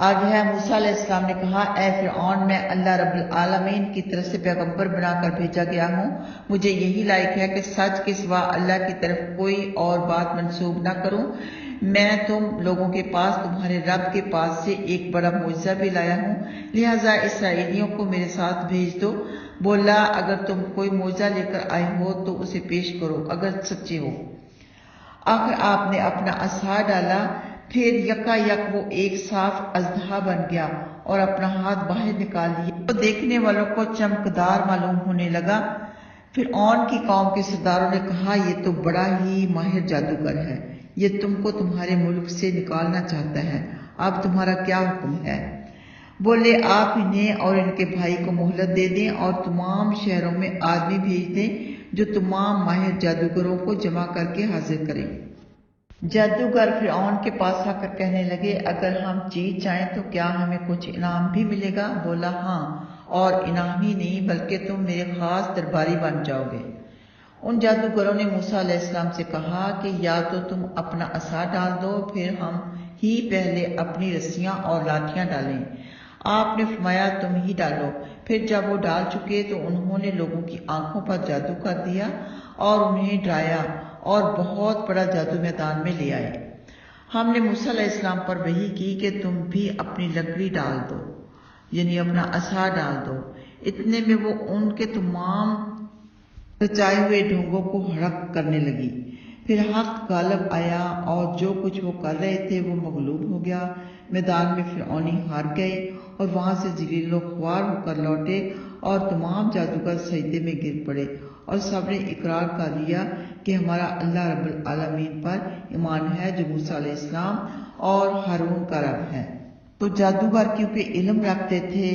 آگے ہے موسیٰ علیہ السلام نے کہا اے فرعون میں اللہ رب العالمین کی طرف سے پیغمبر بنا کر بھیجا گیا ہوں، مجھے یہی لائق ہے کہ سچ کے سوا اللہ کی طرف کوئی اور بات منسوب نہ کروں۔ میں تم لوگوں کے پاس تمہارے رب کے پاس سے ایک بڑا معجزہ بھی لایا ہوں، لہٰذا اسرائیلیوں کو میرے ساتھ بھیج دو۔ بولا اگر تم کوئی معجزہ لے کر آئے ہو تو اسے پیش کرو اگر سچے ہو۔ آخر آپ نے اپنا عصا ڈالا، پھر یکا یک وہ ایک صاف اژدہا بن گیا اور اپنا ہاتھ باہر نکال لیا تو دیکھنے والوں کو چمکدار معلوم ہونے لگا۔ فرعون کی قوم کے سرداروں نے کہا یہ تو بڑا ہی ماہر جادوگر ہے، یہ تم کو تمہارے ملک سے نکالنا چاہتا ہے، اب تمہارا کیا حکم ہے؟ بولے آپ انہیں اور ان کے بھائی کو مہلت دے دیں اور تمام شہروں میں آدمی بھیج دیں جو تمام ماہر جادوگروں کو جمع کر کے حاضر کریں۔ جادوگر فرعون کے پاس آ کر کہنے لگے اگر ہم جیت جائیں تو کیا ہمیں کچھ انعام بھی ملے گا؟ بولا ہاں، اور انعام ہی نہیں بلکہ تم میرے خاص درباری بن جاؤ گے۔ ان جادوگروں نے موسیٰ علیہ السلام سے کہا کہ یا تو تم اپنا عصا ڈال دو پھر ہم ہی پہلے اپنی رسیاں اور لاٹھیاں ڈالیں۔ آپ نے فرمایا تم ہی ڈالو۔ پھر جب وہ ڈال چکے تو انہوں نے لوگوں کی آنکھوں پر جادو کر دیا اور انہیں ڈرایا اور بہت بڑا جادو میدان میں لے آئے۔ ہم نے موسیٰ علیہ السلام پر وحی کی کہ تم بھی اپنی لکڑی ڈال دو، یعنی اپنا عصا ڈال دو۔ اتنے میں وہ ان کے تمام رچائے ہوئے ڈھونگوں کو ہڑپ کرنے لگی۔ پھر حق غالب آیا اور جو کچھ وہ کر رہے تھے وہ مغلوب ہو گیا۔ میدان میں فرعونی ہار گئے اور وہاں سے ذلیل و خوار ہو کر لوٹے اور تمام جادوگر سجدے میں گر پڑے اور سب نے اقرار کر لیا کہ ہمارا اللہ رب العالمین پر ایمان ہے جو موسیٰ علیہ السلام اور ہارون کا رب ہے۔ تو جادوگر کیونکہ علم رکھتے تھے،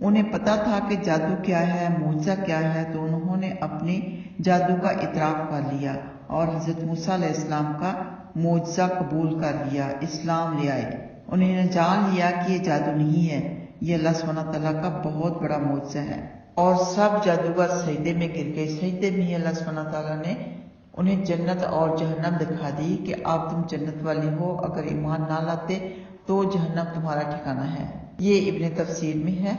انہیں پتا تھا کہ جادو کیا ہے، معجزہ کیا ہے، تو انہوں نے اپنے جادو کا اعتراف کر لیا اور حضرت موسیٰ علیہ السلام کا معجزہ قبول کر لیا، اسلام لے آئے۔ انہوں نے جان لیا کہ یہ جادو نہیں ہے، یہ اللہ سبحانہ تعالیٰ کا بہت بڑا معجزہ ہے، اور سب جادوگر سجدے میں گر گئے۔ سجدے میں ہی اللہ سبحانہ تعالیٰ نے انہیں جنت اور جہنم دکھا دی کہ اب تم جنت والی ہو، اگر ایمان نہ لاتے تو جہنم تمہارا ٹھکانہ ہے۔ یہ ابن تفسیر میں ہے۔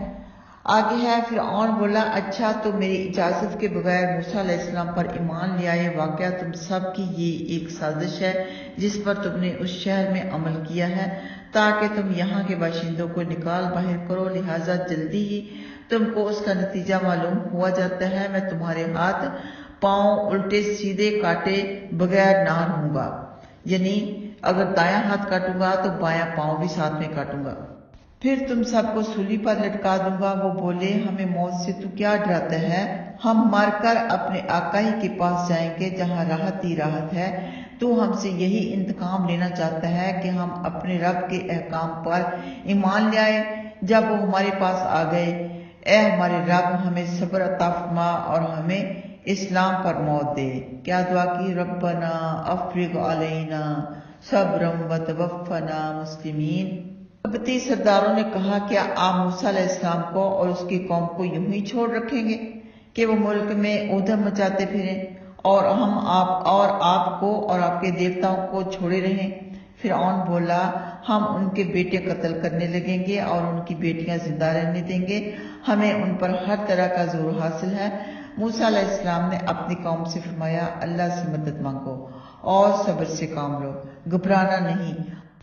آگے ہے فرعون بولا اچھا تو میری اجازت کے بغیر موسیٰ علیہ السلام پر ایمان لے آئے، واقعہ تم سب کی یہ ایک سازش ہے جس پر تم نے اس شہر میں عمل کیا ہے تاکہ تم یہاں کے باشندوں کو نکال باہر کرو، لہٰذا جلدی ہی تم کو اس کا نتیجہ معلوم ہوا جاتا ہے۔ میں تمہارے ہاتھ پاؤں الٹے سیدھے کاٹے بغیر نہ رہوں گا، یعنی اگر دایاں ہاتھ کاٹوں گا تو بایاں پاؤں بھی ساتھ میں کاٹوں گا، پھر تم سب کو سولی پر لٹکا دوں گا۔ وہ بولے ہمیں موت سے تو کیا ڈراتا ہے، ہم مر کر اپنے آقا ہی کے پاس جائیں گے جہاں راحت ہی راحت ہے۔ تو ہم سے یہی انتقام لینا چاہتا ہے کہ ہم اپنے رب کے احکام پر ایمان لے آئے جب وہ ہمارے پاس آ گئے۔ اے ہمارے رب ہمیں صبر عطا فرما اور ہمیں اسلام پر موت دے۔ کیا دعا کی؟ ربنا افرغ علینا صبرا وتوفنا مسلمین۔ قبطی سرداروں نے کہا کیا آپ موسیٰ علیہ السلام کو اور اس کی قوم کو یوں ہی چھوڑ رکھیں گے کہ وہ ملک میں ادھم مچاتے پھریں اور ہم آپ کو اور آپ کے دیوتاؤں کو چھوڑے رہیں؟ فرعون بولا ہم ان کے بیٹے قتل کرنے لگیں گے اور ان کی بیٹیاں زندہ رہنے دیں گے، ہمیں ان پر ہر طرح کا زور حاصل ہے۔ موسیٰ علیہ السلام نے اپنی قوم سے فرمایا اللہ سے مدد مانگو اور صبر سے کام لو، گھبرانا نہیں،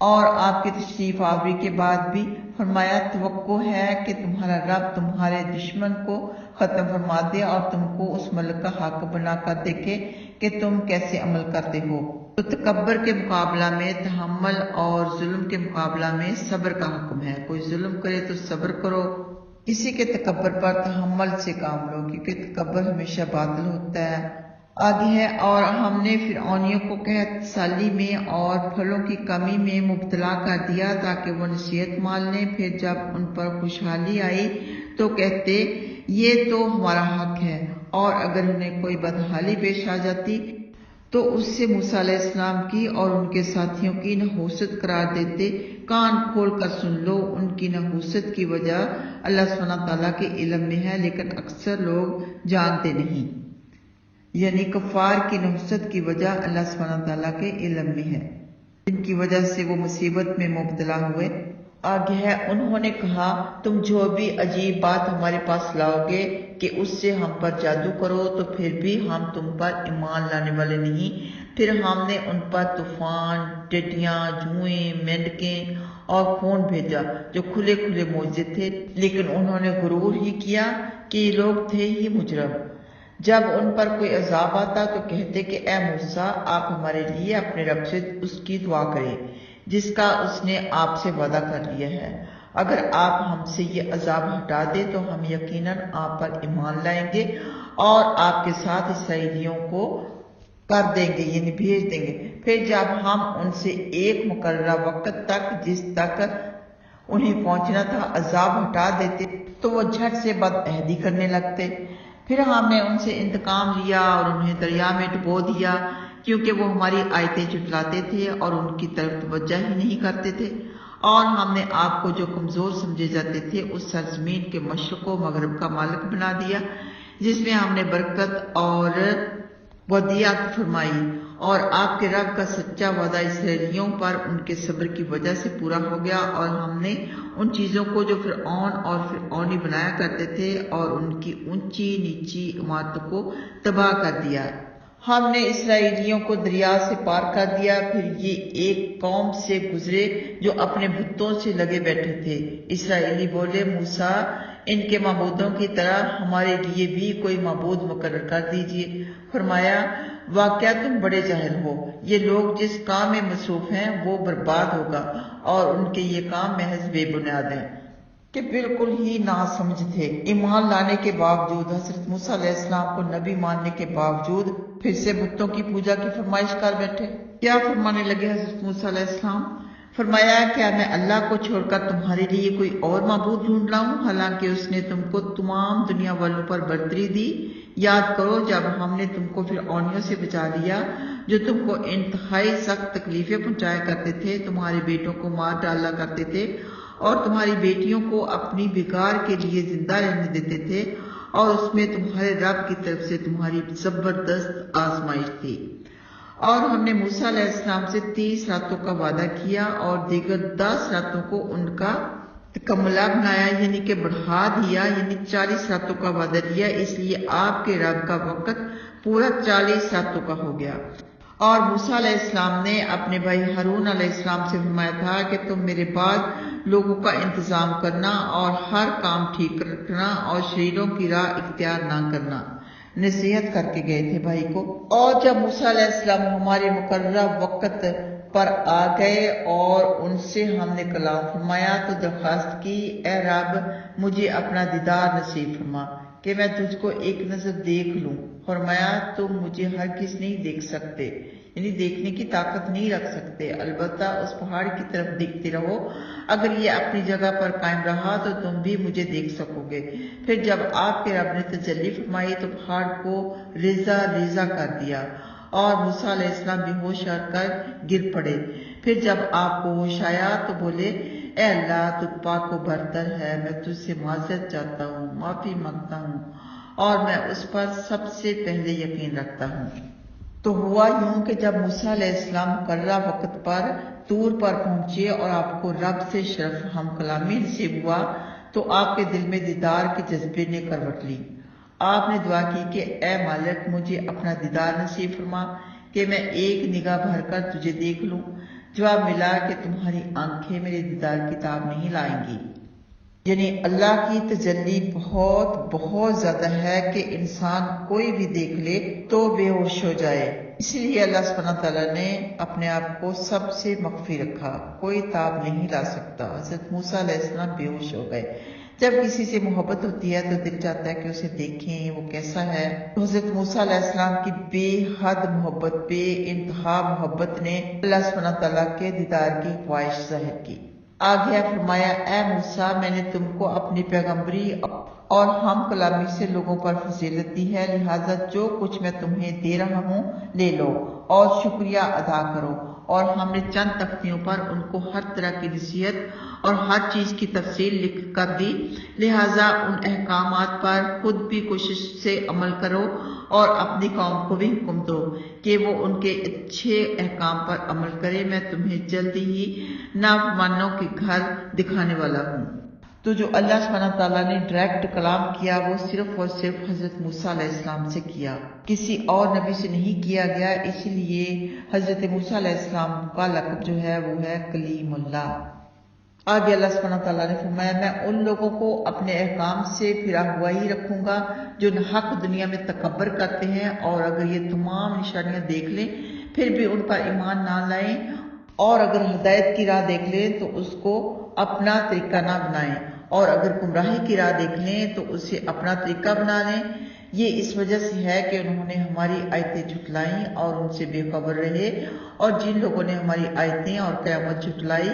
اور آپ کی تشریف آوری کے بعد بھی فرمایا توقع ہے کہ تمہارا رب تمہارے دشمن کو ختم فرما دے اور تم کو اس ملک کا حق بنا کر دیکھے کہ تم کیسے عمل کرتے ہو۔ تو تکبر کے مقابلہ میں تحمل اور ظلم کے مقابلہ میں صبر کا حکم ہے۔ کوئی ظلم کرے تو صبر کرو، کسی کے تکبر پر تحمل سے کام لو، کیونکہ تکبر ہمیشہ باطل ہوتا ہے۔ آگے ہے اور ہم نے فرعونیوں کو قحط سالی میں اور پھلوں کی کمی میں مبتلا کر دیا تاکہ وہ نصیحت مان لیں، پھر جب ان پر خوشحالی آئی تو کہتے یہ تو ہمارا حق ہے، اور اگر انہیں کوئی بدحالی پیش آ جاتی تو اس سے موسیٰ علیہ السلام کی اور ان کے ساتھیوں کی نحوست قرار دیتے۔ کان کھول کر سن لو، ان کی نحوست کی وجہ اللہ سبحانہ تعالیٰ کے علم میں ہے لیکن اکثر لوگ جانتے نہیں، یعنی کفار کی نحوست کی وجہ اللہ سبحانہ تعالیٰ کے علم میں ہے، جن کی وجہ سے وہ مصیبت میں مبتلا ہوئے آگے ہے انہوں نے کہا تم جو بھی عجیب بات ہمارے پاس لاؤ گے کہ اس سے ہم پر جادو کرو تو پھر بھی ہم تم پر ایمان لانے والے نہیں۔ پھر ہم نے ان پر طوفان، ٹڈیاں، جوئیں، مینڈکیں اور خون بھیجا جو کھلے کھلے معجزے تھے، لیکن انہوں نے غرور ہی کیا کہ یہ لوگ تھے ہی مجرم۔ جب ان پر کوئی عذاب آتا تو کہتے کہ اے موسیٰ آپ ہمارے لیے اپنے رب سے اس کی دعا کریں جس کا اس نے آپ سے وعدہ کر لیا ہے۔ اگر آپ ہم سے یہ عذاب ہٹا دیں تو ہم یقیناً آپ پر ایمان لائیں گے اور آپ کے ساتھ اسرائیلیوں کو کر دیں گے، یعنی بھیج دیں گے۔ پھر جب ہم ان سے ایک مقررہ وقت تک جس تک انہیں پہنچنا تھا عذاب ہٹا دیتے تو وہ جھٹ سے بد عہدی کرنے لگتے۔ پھر ہم نے ان سے انتقام لیا اور انہیں دریا میں ڈبو دیا، کیونکہ وہ ہماری آیتیں جھٹلاتے تھے اور ان کی طرف توجہ ہی نہیں کرتے تھے۔ اور ہم نے آپ کو جو کمزور سمجھے جاتے تھے اس سرزمین کے مشرق و مغرب کا مالک بنا دیا، جس میں ہم نے برکت اور ودیعت فرمائی، اور آپ کے رب کا سچا وعدہ اسرائیلیوں پر ان کے صبر کی وجہ سے پورا ہو گیا، اور ہم نے ان چیزوں کو جو فرعون اور فرعونی بنایا کرتے تھے اور ان کی اونچی نیچی عمارتوں کو تباہ کر دیا۔ ہم نے اسرائیلیوں کو دریا سے پار کر دیا، پھر یہ ایک قوم سے گزرے جو اپنے بتوں سے لگے بیٹھے تھے۔ اسرائیلی بولے موسیٰ ان کے معبودوں کی طرح ہمارے لیے بھی کوئی معبود مقرر کر دیجئے۔ فرمایا واقعہ تم بڑے جاہل ہو، یہ لوگ جس کام میں مصروف ہیں وہ برباد ہوگا، اور ان کے یہ کام محض بے بنیاد ہیں کہ بالکل ہی ناسمجھ تھے۔ ایمان لانے کے باوجود حضرت موسیٰ علیہ السلام کو نبی ماننے کے باوجود پھر سے بتوں کی پوجا کی فرمائش کر بیٹھے۔ کیا فرمانے لگے حضرت موسیٰ علیہ السلام؟ فرمایا کیا میں اللہ کو چھوڑ کر تمہارے لیے کوئی اور معبود ڈھونڈ لاؤں، حالانکہ اس نے تم کو تمام دنیا والوں پر برتری دی۔ یاد کرو جب ہم نے تم کو فرعونیوں سے بچا لیا جو تم کو انتہائی سخت تکلیفیں پہنچایا کرتے تھے، تمہارے بیٹوں کو مار ڈالا کرتے تھے اور تمہاری بیٹیوں کو اپنی بگاڑ کے لیے زندہ رہنے دیتے تھے، اور اس میں تمہارے رب کی طرف سے تمہاری زبردست آزمائش تھی۔ اور ہم نے موسیٰ علیہ السلام سے 30 راتوں کا وعدہ کیا اور دیگر 10 راتوں کو ان کا تکملہ بنایا، یعنی کہ بڑھا دیا، یعنی 40 راتوں کا وعدہ لیا، اس لیے آپ کے رب کا وقت پورا 40 راتوں کا ہو گیا۔ اور موسیٰ علیہ السلام نے اپنے بھائی ہارون علیہ السلام سے فرمایا تھا کہ تم میرے بعد لوگوں کا انتظام کرنا اور ہر کام ٹھیک رکھنا اور شریروں کی راہ اختیار نہ کرنا، نصیحت کر کے گئے تھے بھائی کو۔ اور جب موسیٰ علیہ السلام ہمارے مقررہ وقت پر آ گئے اور ان سے ہم نے کلام فرمایا تو درخواست کی اے رب مجھے اپنا دیدار نصیب فرما کہ میں تجھ کو ایک نظر دیکھ لوں۔ فرمایا تم مجھے ہرگز نہیں دیکھ سکتے، یعنی دیکھنے کی طاقت نہیں رکھ سکتے، البتہ اس پہاڑ کی طرف دیکھتے رہو، اگر یہ اپنی جگہ پر قائم رہا تو تم بھی مجھے دیکھ سکو گے۔ پھر جب آپ کے رب نے تجلی فرمائی تو پہاڑ کو ریزہ ریزہ کر دیا اور موسیٰ علیہ السلام بے ہوش ہو کر گر پڑے۔ پھر جب آپ کو ہوش آیا تو بولے اے اللہ تو پاک و برتر ہے، میں تجھ سے معذرت چاہتا ہوں، معافی مانگتا ہوں، اور میں اس پر سب سے پہلے یقین رکھتا ہوں۔ تو ہوا یوں کہ جب موسیٰ علیہ السلام مقررہ وقت پر طور پر پہنچے اور آپ کو رب سے شرف ہم کلامی نصیب ہوا تو آپ کے دل میں دیدار کے جذبے نے کروٹ لی۔ آپ نے دعا کی کہ اے مالک مجھے اپنا دیدار نصیب فرما کہ میں ایک نگاہ بھر کر تجھے دیکھ لوں۔ جواب ملا کہ تمہاری آنکھیں میرے دیدار کی تاب نہیں لائیں گی، یعنی اللہ کی تجلی بہت بہت زیادہ ہے کہ انسان کوئی بھی دیکھ لے تو بے ہوش ہو جائے۔ اس لیے اللہ سبحانہ تعالیٰ نے اپنے آپ کو سب سے مخفی رکھا، کوئی تاب نہیں لا سکتا۔ حضرت موسیٰ علیہ السلام بے ہوش ہو گئے۔ جب کسی سے محبت ہوتی ہے تو دل چاہتا ہے کہ اسے دیکھیں وہ کیسا ہے۔ حضرت موسیٰ علیہ السلام کی بے حد محبت، بے انتہا محبت نے اللہ سبحانہ تعالیٰ کے دیدار کی خواہش ظاہر کی۔ آگے فرمایا اے موسیٰ میں نے تم کو اپنی پیغمبری اور ہم کلامی سے لوگوں پر فضیلت دی ہے، لہٰذا جو کچھ میں تمہیں دے رہا ہوں لے لو اور شکریہ ادا کرو اور ہم نے چند تختیوں پر ان کو ہر طرح کی نصیحت اور ہر چیز کی تفصیل لکھ کر دی، لہٰذا ان احکامات پر خود بھی کوشش سے عمل کرو اور اپنی قوم کو بھی حکم دو کہ وہ ان کے اچھے احکام پر عمل کرے۔ میں تمہیں جلدی ہی نافرمانوں کے گھر دکھانے والا ہوں۔ تو جو اللہ سبحانہ تعالیٰ نے ڈائریکٹ کلام کیا وہ صرف اور صرف حضرت موسیٰ علیہ السلام سے کیا، کسی اور نبی سے نہیں کیا گیا، اس لیے حضرت موسیٰ علیہ السلام کا لقب جو ہے وہ ہے کلیم اللہ۔ آگے اللہ سبحانہ تعالیٰ نے فرمایا، میں ان لوگوں کو اپنے احکام سے پھرا ہوا ہی رکھوں گا جو حق دنیا میں تکبر کرتے ہیں، اور اگر یہ تمام نشانیاں دیکھ لیں پھر بھی ان پر ایمان نہ لائیں، اور اگر ہدایت کی راہ دیکھ لیں تو اس کو اپنا طریقہ نہ بنائیں، اور اگر گمراہی کی راہ دیکھ لیں تو اسے اپنا طریقہ بنا لیں۔ یہ اس وجہ سے ہے کہ انہوں نے ہماری آیتیں جھٹلائیں اور ان سے بے خبر رہے، اور جن لوگوں نے ہماری آیتیں اور قیامت جھٹلائی،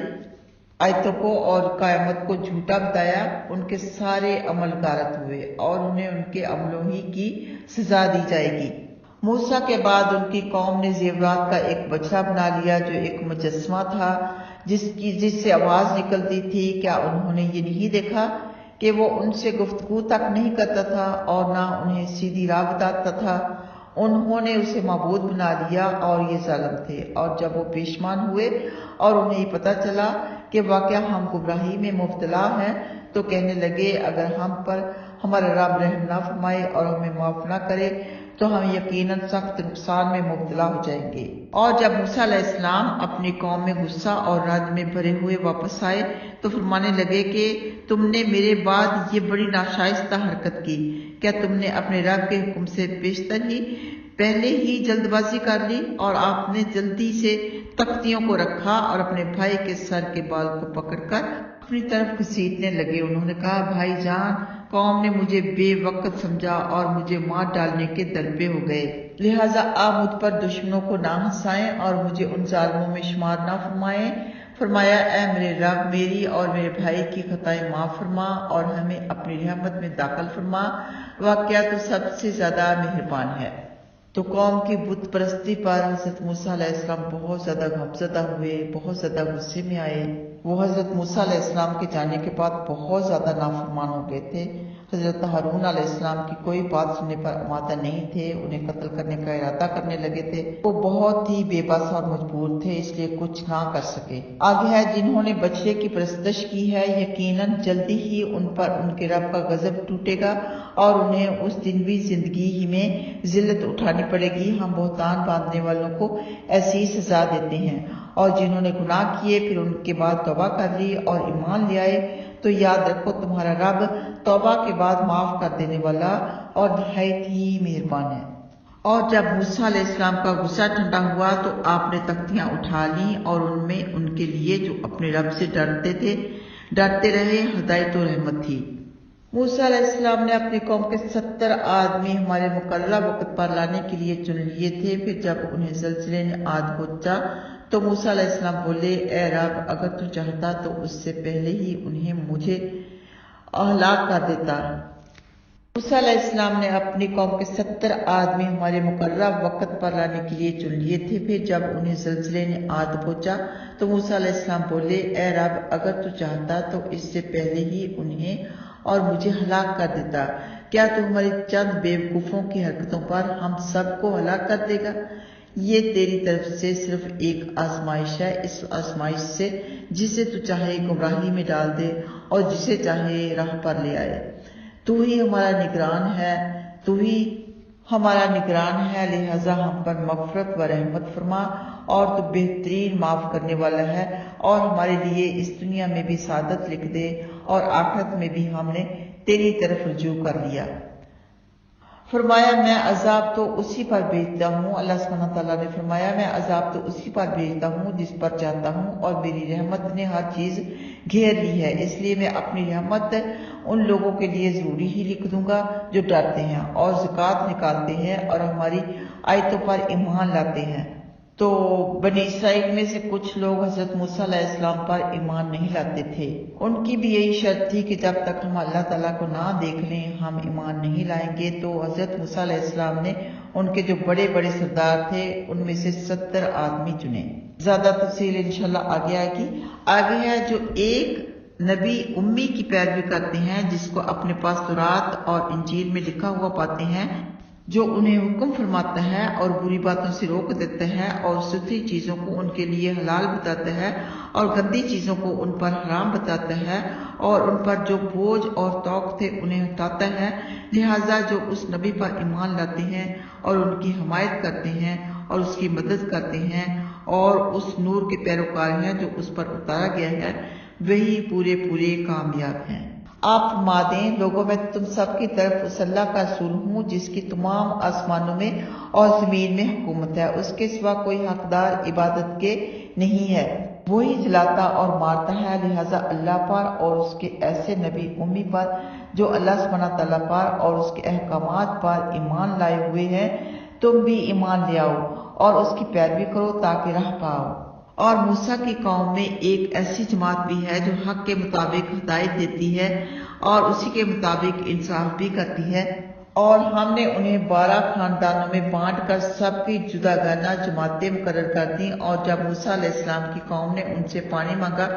آیتوں کو اور قیامت کو جھوٹا بتایا، ان کے سارے عمل غارت ہوئے اور انہیں ان کے عملوں ہی کی سزا دی جائے گی۔ موسیٰ کے بعد ان کی قوم نے زیورات کا ایک بچڑا بنا لیا جو ایک مجسمہ تھا جس سے آواز نکلتی تھی۔ کیا انہوں نے یہ نہیں دیکھا کہ وہ ان سے گفتگو تک نہیں کرتا تھا اور نہ انہیں سیدھی راہ بتاتا تھا؟ انہوں نے اسے معبود بنا لیا اور یہ ظالم تھے۔ اور جب وہ پیشمان ہوئے اور انہیں یہ پتہ چلا کہ واقعہ ہم گمراہی میں مبتلا ہیں تو کہنے لگے، اگر ہم پر ہمارا رب رحم نہ فرمائے اور ہمیں معاف نہ کرے تو ہم یقیناً سخت نقصان میں مبتلا ہو جائیں گے۔ اور جب موسیٰ علیہ السلام اپنی قوم میں غصہ اور رنج میں بھرے ہوئے واپس آئے تو فرمانے لگے کہ تم نے میرے بعد یہ بڑی ناشائستہ حرکت کی، کیا تم نے اپنے رب کے حکم سے بیشتر ہی پہلے ہی جلد بازی کر لی؟ اور آپ نے جلدی سے تختیوں کو رکھا اور اپنے بھائی کے سر کے بال کو پکڑ کر اپنی طرف گھسیٹنے لگے۔ انہوں نے کہا، بھائی جان، قوم نے مجھے بے وقت سمجھا اور مجھے مار ڈالنے کے دلبے ہو گئے، لہٰذا آپ مجھ پر دشمنوں کو نہ ہنسائیں اور مجھے ان ظالموں میں شمار نہ فرمائیں۔ فرمایا، اے میرے رب، میری اور میرے بھائی کی خطائیں معاف فرما اور ہمیں اپنی رحمت میں داخل فرما، واقعہ تو سب سے زیادہ مہربان ہے۔ تو قوم کی بت پرستی پر حضرت موسیٰ علیہ السلام بہت زیادہ غمزدہ ہوئے، بہت زیادہ غصے میں آئے۔ وہ حضرت موسیٰ علیہ السلام کے جانے کے بعد بہت زیادہ نافرمان ہو گئے تھے۔ حضرت ہارون علیہ السلام کی کوئی بات سننے پر آمادہ نہیں تھے، انہیں قتل کرنے کا ارادہ کرنے لگے تھے۔ وہ بہت ہی بے بس اور مجبور تھے، اس لیے کچھ نہ کر سکے۔ آگے ہے، جنہوں نے بچڑے کی پرستش کی ہے، یقیناً جلدی ہی ان پر ان کے رب کا غضب ٹوٹے گا اور انہیں اس دنوی زندگی ہی میں ذلت اٹھانی پڑے گی۔ ہم بہتان باندھنے والوں کو ایسی سزا دیتے ہیں، اور جنہوں نے گناہ کیے پھر ان کے بعد توبہ کر لی اور ایمان لے آئے تو یاد رکھو تمہارا رب توبہ کے بعد معاف کر دینے والا اور نہایت ہی مہربان ہے۔ اور جب موسیٰ علیہ السلام کا غصہ ٹھنڈا ہوا تو آپ نے تختیاں اٹھا لیں اور ان میں ان کے لیے جو اپنے رب سے ڈرتے رہے ہدایت و رحمت تھی۔ موسیٰ علیہ السلام نے اپنی قوم کے 70 آدمی ہمارے مقررہ وقت پر لانے کے لیے چن لیے تھے۔ پھر جب انہیں زلزلے نے آ پہنچا تو موسیٰ علیہ السلام بولے، اے رب، اگر تو چاہتا تو اس سے پہلے ہی انہیں مجھے ہلاک کر دیتا۔ موسیٰ علیہ السلام نے اپنی قوم کے 70 آدمی ہمارے مقررہ وقت پر لانے کے لیے چن لیے تھے۔ پھر جب انہیں زلزلے نے آ پہنچا تو موسیٰ علیہ السلام بولے، اے رب، اگر تو چاہتا تو اس سے پہلے ہی انہیں اور مجھے ہلاک کر دیتا۔ کیا تو ہماری چند بیوقوفوں کی حرکتوں پر ہم سب کو ہلاک کر دے گا؟ یہ تیری طرف سے صرف ایک آزمائش ہے، اس آزمائش سے جسے تو چاہے گمراہی میں ڈال دے اور جسے چاہے راہ پر لے آئے۔ تو ہی ہمارا نگران ہے، لہٰذا ہم پر مغفرت و رحمت فرما، اور تو بہترین معاف کرنے والا ہے، اور ہمارے لیے اس دنیا میں بھی سعادت لکھ دے اور آخرت میں بھی ہم نے تیری طرف رجوع کر لیا۔ فرمایا، میں عذاب تو اسی پر بھیجتا ہوں۔ اللہ سبحانہ تعالیٰ نے فرمایا، میں عذاب تو اسی پر بھیجتا ہوں جس پر چاہتا ہوں، اور میری رحمت نے ہر چیز گھیر لی ہے، اس لیے میں اپنی رحمت ان لوگوں کے لیے ضروری ہی لکھ دوں گا جو ڈرتے ہیں اور زکوٰۃ نکالتے ہیں اور ہماری آیتوں پر ایمان لاتے ہیں۔ تو بنی اسرائیل میں سے کچھ لوگ حضرت موسیٰ علیہ السلام پر ایمان نہیں لاتے تھے۔ ان کی بھی یہی شرط تھی کہ جب تک ہم اللہ تعالیٰ کو نہ دیکھ لیں ہم ایمان نہیں لائیں گے۔ تو حضرت موسیٰ علیہ السلام نے ان کے جو بڑے بڑے سردار تھے ان میں سے 70 آدمی چنے۔ زیادہ تفصیل انشاءاللہ آگے آئے گی۔ آگے ہے جو ایک نبی امی کی پیروی کرتے ہیں جس کو اپنے پاس تورات اور انجیل میں لکھا ہوا پاتے ہیں، جو انہیں حکم فرماتا ہے اور بری باتوں سے روک دیتا ہے اور ستھری چیزوں کو ان کے لیے حلال بتاتا ہے اور گندی چیزوں کو ان پر حرام بتاتا ہے اور ان پر جو بوجھ اور توق تھے انہیں ہٹاتا ہے۔ لہٰذا جو اس نبی پر ایمان لاتے ہیں اور ان کی حمایت کرتے ہیں اور اس کی مدد کرتے ہیں اور اس نور کے پیروکار ہیں جو اس پر اتارا گیا ہے، وہی پورے کامیاب ہیں۔ آپ فرما دیں، لوگوں میں تم سب کی طرف اس اللہ کا رسول ہوں جس کی تمام آسمانوں میں اور زمین میں حکومت ہے، اس کے سوا کوئی حقدار عبادت کے نہیں ہے، وہی جلاتا اور مارتا ہے۔ لہٰذا اللہ پر اور اس کے ایسے نبی امی پر جو اللہ سبحانہ تعالیٰ پر اور اس کے احکامات پر ایمان لائے ہوئے ہیں، تم بھی ایمان لے آؤ اور اس کی پیروی کرو تاکہ راہ پاؤ۔ اور موسیٰ کی قوم میں ایک ایسی جماعت بھی ہے جو حق کے مطابق ہدایت دیتی ہے اور اسی کے مطابق انصاف بھی کرتی ہے، اور ہم نے انہیں 12 خاندانوں میں بانٹ کر سب کی جداگانہ جماعتیں مقرر کر دیں۔ اور جب موسیٰ علیہ السلام کی قوم نے ان سے پانی مانگا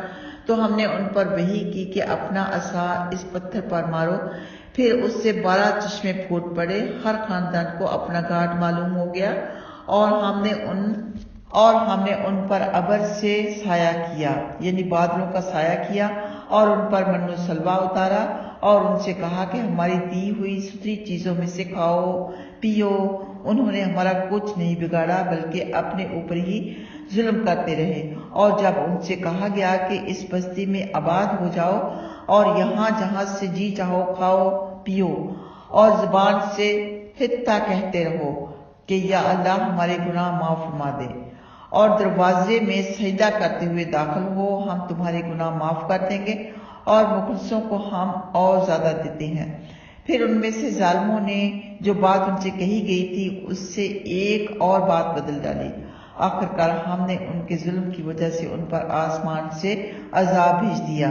تو ہم نے ان پر وحی کی کہ اپنا عصا اس پتھر پر مارو، پھر اس سے 12 چشمے پھوٹ پڑے، ہر خاندان کو اپنا گھاٹ معلوم ہو گیا، اور ہم نے ان پر ابر سے سایہ کیا، یعنی بادلوں کا سایہ کیا، اور ان پر من و سلوہ اتارا اور ان سے کہا کہ ہماری دی ہوئی ستھری چیزوں میں سے کھاؤ پیو۔ انہوں نے ہمارا کچھ نہیں بگاڑا بلکہ اپنے اوپر ہی ظلم کرتے رہے۔ اور جب ان سے کہا گیا کہ اس بستی میں آباد ہو جاؤ اور یہاں جہاں سے جی چاہو کھاؤ پیو اور زبان سے حتیٰ کہتے رہو کہ یا اللہ ہمارے گناہ معاف فرما دے، اور دروازے میں سجدہ کرتے ہوئے داخل ہو، ہم تمہارے گناہ معاف کر دیں گے اور مخلصوں کو ہم اور زیادہ دیتے ہیں۔ پھر ان میں سے ظالموں نے جو بات ان سے کہی گئی تھی اس سے ایک اور بات بدل ڈالی۔ آخرکار ہم نے ان کے ظلم کی وجہ سے ان پر آسمان سے عذاب بھیج دیا۔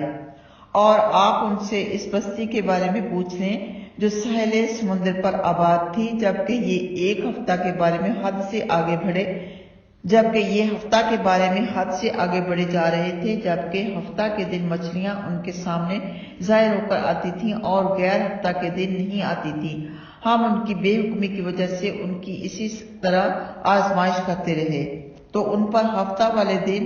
اور آپ ان سے اس بستی کے بارے میں پوچھ لیں جو ساحل سمندر پر آباد تھی، جبکہ یہ ایک ہفتہ کے بارے میں حد سے آگے بڑھے جا رہے تھے، جبکہ ہفتہ کے دن مچھلیاں ان کے سامنے ظاہر ہو کر آتی تھیں اور غیر ہفتہ کے دن نہیں آتی تھیں۔ ہم ان کی بے حکمی کی وجہ سے ان کی اسی طرح آزمائش کرتے رہے، تو ان پر ہفتہ والے دن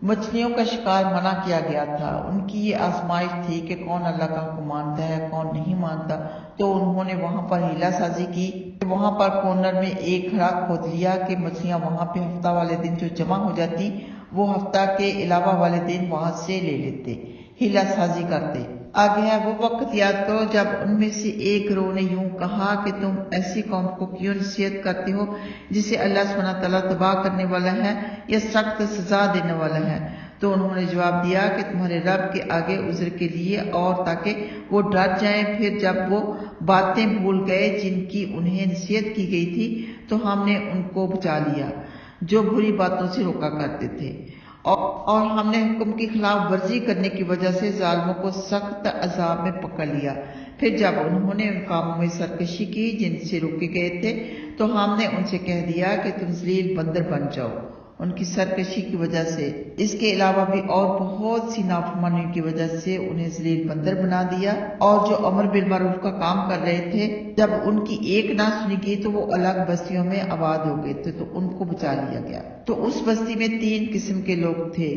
مچھلیوں کا شکار منع کیا گیا تھا۔ ان کی یہ آزمائش تھی کہ کون اللہ کا حکم مانتا ہے کون نہیں مانتا، تو انہوں نے وہاں پر ہیلا سازی کی، وہاں پر کارنر میں ایک کھڑا کھود لیا کہ مچھلیاں وہاں پہ ہفتہ والے دن جو جمع ہو جاتی وہ ہفتہ کے علاوہ والے دن وہاں سے لے لیتے، ہیلا سازی کرتے۔ آگے ہے وہ وقت یاد کرو جب ان میں سے ایک گروہ نے یوں کہا کہ تم ایسی قوم کو کیوں نصیحت کرتے ہو جسے اللہ سبحانہ تعالیٰ تباہ کرنے والا ہے یا سخت سزا دینے والا ہے۔ تو انہوں نے جواب دیا کہ تمہارے رب کے آگے عذر کے لیے اور تاکہ وہ ڈر جائیں۔ پھر جب وہ باتیں بھول گئے جن کی انہیں نصیحت کی گئی تھی تو ہم نے ان کو بچا لیا جو بری باتوں سے روکا کرتے تھے، اور ہم نے حکم کی خلاف ورزی کرنے کی وجہ سے ظالموں کو سخت عذاب میں پکڑ لیا۔ پھر جب انہوں نے ان کاموں میں سرکشی کی جن سے روکے گئے تھے تو ہم نے ان سے کہہ دیا کہ تم ذلیل بندر بن جاؤ ان کی سرکشی کی وجہ سے۔ اس کے علاوہ بھی اور بہت سی نافرمانیوں کی وجہ سے انہیں ذلیل بندر بنا دیا، اور جو امر بالمعروف کا کام کر رہے تھے جب ان کی ایک نہ سنی گئی تو وہ الگ بستیوں میں آباد ہو گئے تھے، تو ان کو بچا لیا گیا۔ تو اس بستی میں 3 قسم کے لوگ تھے۔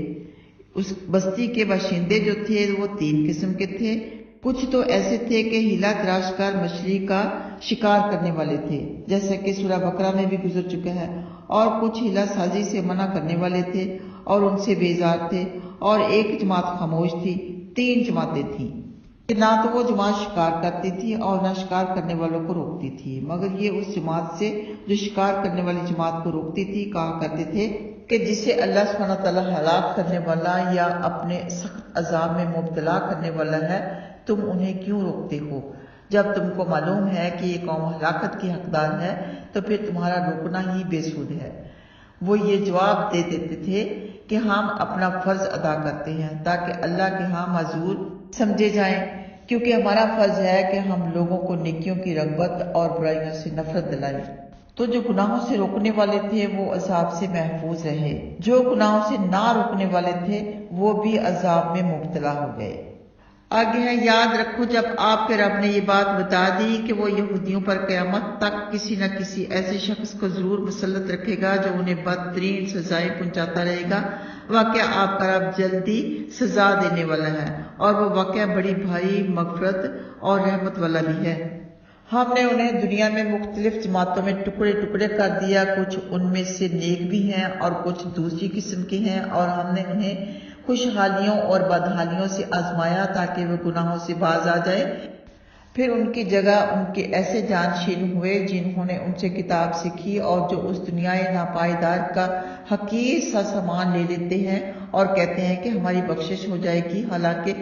اس بستی کے باشندے جو تھے وہ 3 قسم کے تھے۔ کچھ تو ایسے تھے کہ ہیلا تراش کر مچھلی کا شکار کرنے والے تھے، جیسا کہ سورہ بقرہ میں بھی گزر چکا ہے، اور کچھ ہیلا سازی سے منع کرنے والے تھے اور ان سے بیزار تھے، اور ایک جماعت خاموش تھی۔ 3 جماعتیں تھیں کہ نہ تو وہ جماعت شکار کرتی تھی اور نہ شکار کرنے والوں کو روکتی تھی، مگر یہ اس جماعت سے جو شکار کرنے والی جماعت کو روکتی تھی کہا کرتے تھے کہ جسے اللہ سبحانہ تعالیٰ ہلاک کرنے والا یا اپنے سخت عذاب میں مبتلا کرنے والا ہے، تم انہیں کیوں روکتے ہو؟ جب تم کو معلوم ہے کہ یہ قوم ہلاکت کی حقدار ہے تو پھر تمہارا روکنا ہی بے سود ہے۔ وہ یہ جواب دے دیتے تھے کہ ہم اپنا فرض ادا کرتے ہیں تاکہ اللہ کے ہاں معذور سمجھے جائیں، کیونکہ ہمارا فرض ہے کہ ہم لوگوں کو نیکیوں کی رغبت اور برائیوں سے نفرت دلائیں۔ تو جو گناہوں سے روکنے والے تھے وہ عذاب سے محفوظ رہے، جو گناہوں سے نہ روکنے والے تھے وہ بھی عذاب میں مبتلا ہو گئے۔ آگے ہے، یاد رکھو جب آپ کے رب نے یہ بات بتا دی کہ وہ یہودیوں پر قیامت تک کسی نہ کسی ایسے شخص کو ضرور مسلط رکھے گا جو انہیں بدترین سزائیں پہنچاتا رہے گا، واقعہ آپ کا رب جلدی سزا دینے والا ہے اور وہ واقعہ بڑی بھاری مغفرت اور رحمت والا بھی ہے۔ ہم نے انہیں دنیا میں مختلف جماعتوں میں ٹکڑے ٹکڑے کر دیا، کچھ ان میں سے نیک بھی ہیں اور کچھ دوسری قسم کے ہیں، اور ہم نے انہیں خوشحالیوں اور بدحالیوں سے آزمایا تاکہ وہ گناہوں سے باز آ جائے۔ پھر ان کی جگہ ان کے ایسے جانشین ہوئے جنہوں نے ان سے کتاب سیکھی اور جو اس دنیا ناپائیدار کا حقیر سا سامان لے لیتے ہیں اور کہتے ہیں کہ ہماری بخشش ہو جائے گی، حالانکہ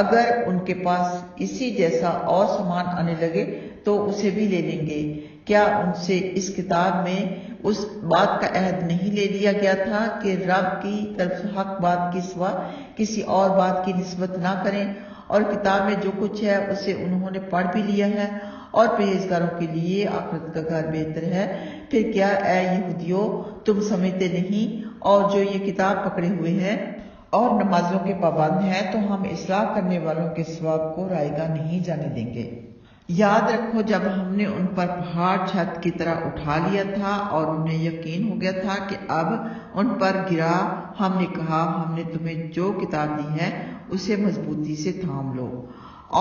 اگر ان کے پاس اسی جیسا اور سامان آنے لگے تو اسے بھی لے لیں گے۔ کیا ان سے اس کتاب میں اس بات کا عہد نہیں لے لیا گیا تھا کہ رب کی طرف حق بات کی سوا کسی اور بات کی نسبت نہ کریں، اور کتاب میں جو کچھ ہے اسے انہوں نے پڑھ بھی لیا ہے، اور پرہیزگاروں کے لیے آخرت کا گھر بہتر ہے۔ پھر کیا اے یہودیوں تم سمجھتے نہیں؟ اور جو یہ کتاب پکڑے ہوئے ہیں اور نمازوں کے پابند ہیں تو ہم اصلاح کرنے والوں کے ثواب کو رائیگاں نہیں جانے دیں گے۔ یاد رکھو جب ہم نے ان پر پہاڑ چھت کی طرح اٹھا لیا تھا اور انہیں یقین ہو گیا تھا کہ اب ان پر گرا، ہم نے کہا ہم نے تمہیں جو کتاب دی ہے اسے مضبوطی سے تھام لو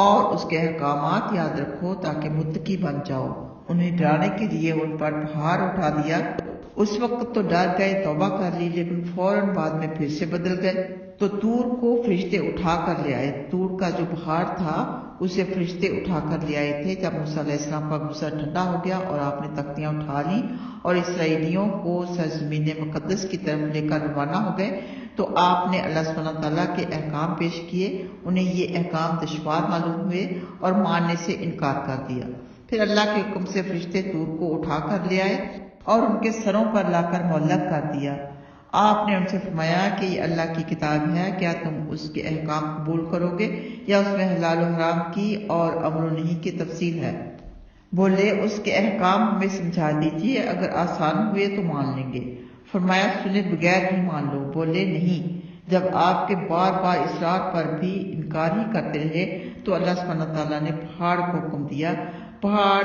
اور اس کے احکامات یاد رکھو تاکہ متقی بن جاؤ۔ انہیں ڈرانے کے لیے ان پر پہاڑ اٹھا دیا، اس وقت تو ڈر گئے، توبہ کر لی، لیکن فوراً بعد میں پھر سے بدل گئے۔ تو طور کو فرشتے اٹھا کر لے آئے، طور کا جو پہاڑ تھا اسے فرشتے اٹھا کر لے آئے تھے۔ جب موسیٰ علیہ السلام کا غصہ ٹھنڈا ہو گیا اور آپ نے تختیاں اٹھا لیں اور اسرائیلیوں کو سرزمین مقدس کی طرف لے کر روانہ ہو گئے تو آپ نے اللہ سبحانہ تعالیٰ کے احکام پیش کیے، انہیں یہ احکام دشوار معلوم ہوئے اور ماننے سے انکار کر دیا۔ پھر اللہ کے حکم سے فرشتے طور کو اٹھا کر لے آئے اور ان کے سروں پر لا کر معلق کر دیا۔ آپ نے ان سے فرمایا کہ یہ اللہ کی کتاب ہے، کیا تم اس کے احکام قبول کرو گے یا اس میں حلال و حرام کی اور امر و نہی کی تفصیل ہے؟ بولے اس کے احکام ہمیں سمجھا دیجیے، اگر آسان ہوئے تو مان لیں گے۔ فرمایا سنے بغیر ہی مان لو۔ بولے نہیں۔ جب آپ کے بار بار اصرار پر بھی انکار ہی کرتے رہے تو اللہ سبحانہ تعالیٰ نے پہاڑ کو حکم دیا، پہاڑ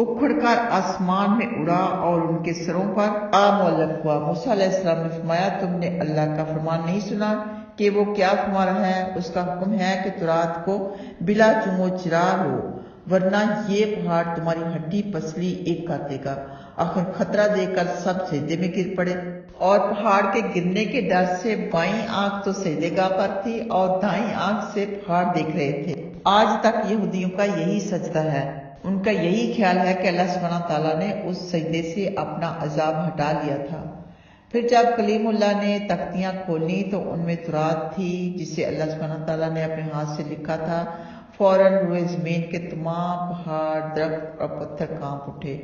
اکھڑ کر آسمان میں اڑا اور ان کے سروں پر معلق ہوا۔ موسیٰ علیہ السلام نے فرمایا تم نے اللہ کا فرمان نہیں سنا کہ وہ کیا فرما رہا ہے؟ اس کا حکم ہے کہ تورات کو بلا چوم و چرا لو، ورنہ یہ پہاڑ تمہاری ہڈی پسلی ایک کر دے گا۔ آخر خطرہ دے کر سب سجدے میں گر پڑے، اور پہاڑ کے گرنے کے ڈر سے بائیں آنکھ تو سجدے گاہ پر تھی اور دائیں آنکھ سے پہاڑ دیکھ رہے تھے۔ آج تک یہودیوں کا یہی سجدہ ہے، ان کا یہی خیال ہے کہ اللہ سبحانہ تعالیٰ نے اس سجدے سے اپنا عذاب ہٹا لیا تھا۔ پھر جب کلیم اللہ نے تختیاں کھولی تو ان میں تورات تھی جسے اللہ سبحانہ تعالیٰ نے اپنے ہاتھ سے لکھا تھا۔ فوراً روئے زمین کے تمام پہاڑ، درخت اور پتھر کانپ اٹھے۔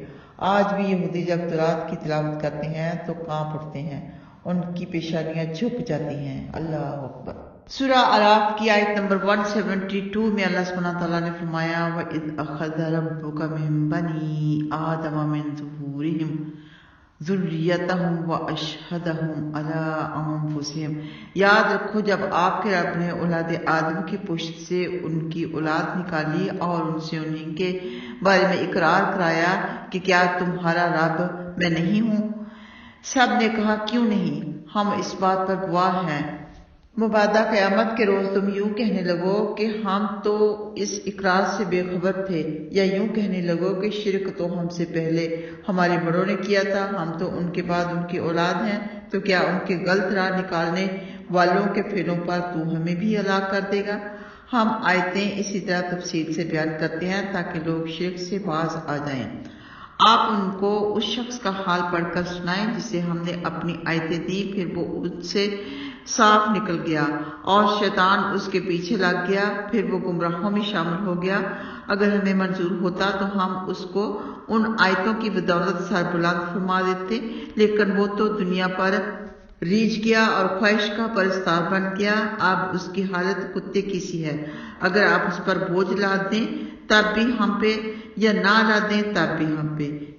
آج بھی یہودی جب تورات کی تلاوت کرتے ہیں تو کانپ اٹھتے ہیں، ان کی پیشانیاں جھک جاتی ہیں۔ اللہ اکبر۔ سورہ اعراف کی آیت نمبر 172 میں اللہ سبحانہ تعالیٰ نے فرمایا وَإِذْ أَخَذَ رَبُّكَ مِن بَنِي آدَمَ مِن ظُهُورِهِمْ ذُرِّيَّتَهُمْ وَأَشْهَدَهُمْ عَلَىٰ أَنفُسِهِمْ۔ یاد رکھو جب آپ کے رب نے اولاد آدم کی پشت سے ان کی اولاد نکالی اور ان سے انہیں کے بارے میں اقرار کرایا کہ کیا تمہارا رب میں نہیں ہوں؟ سب نے کہا کیوں نہیں، ہم اس بات پر گواہ ہیں۔ مبادہ قیامت کے روز تم یوں کہنے لگو کہ ہم تو اس اقرار سے بے خبر تھے، یا یوں کہنے لگو کہ شرک تو ہم سے پہلے ہمارے بڑوں نے کیا تھا، ہم تو ان کے بعد ان کی اولاد ہیں، تو کیا ان کے غلط راہ نکالنے والوں کے فعلوں پر تو ہمیں بھی ہلاک کر دے گا؟ ہم آیتیں اسی طرح تفصیل سے بیان کرتے ہیں تاکہ لوگ شرک سے باز آ جائیں۔ آپ ان کو اس شخص کا حال پڑھ کر سنائیں جسے ہم نے اپنی آیتیں دی، پھر وہ ان سے صاف نکل گیا اور شیطان اس کے پیچھے لگ گیا، پھر وہ گمراہوں میں شامل ہو گیا۔ اگر ہمیں منظور ہوتا تو ہم اس کو ان آیتوں کی بدولت سربلند فرما دیتے، لیکن وہ تو دنیا پر ریچھ گیا اور خواہش کا پرستار بن گیا۔ اب اس کی حالت کتے کی سی ہے، اگر آپ اس پر بوجھ لاد دیں تب بھی ہم پہ، یا نہ لادیں تب بھی ہم پہ۔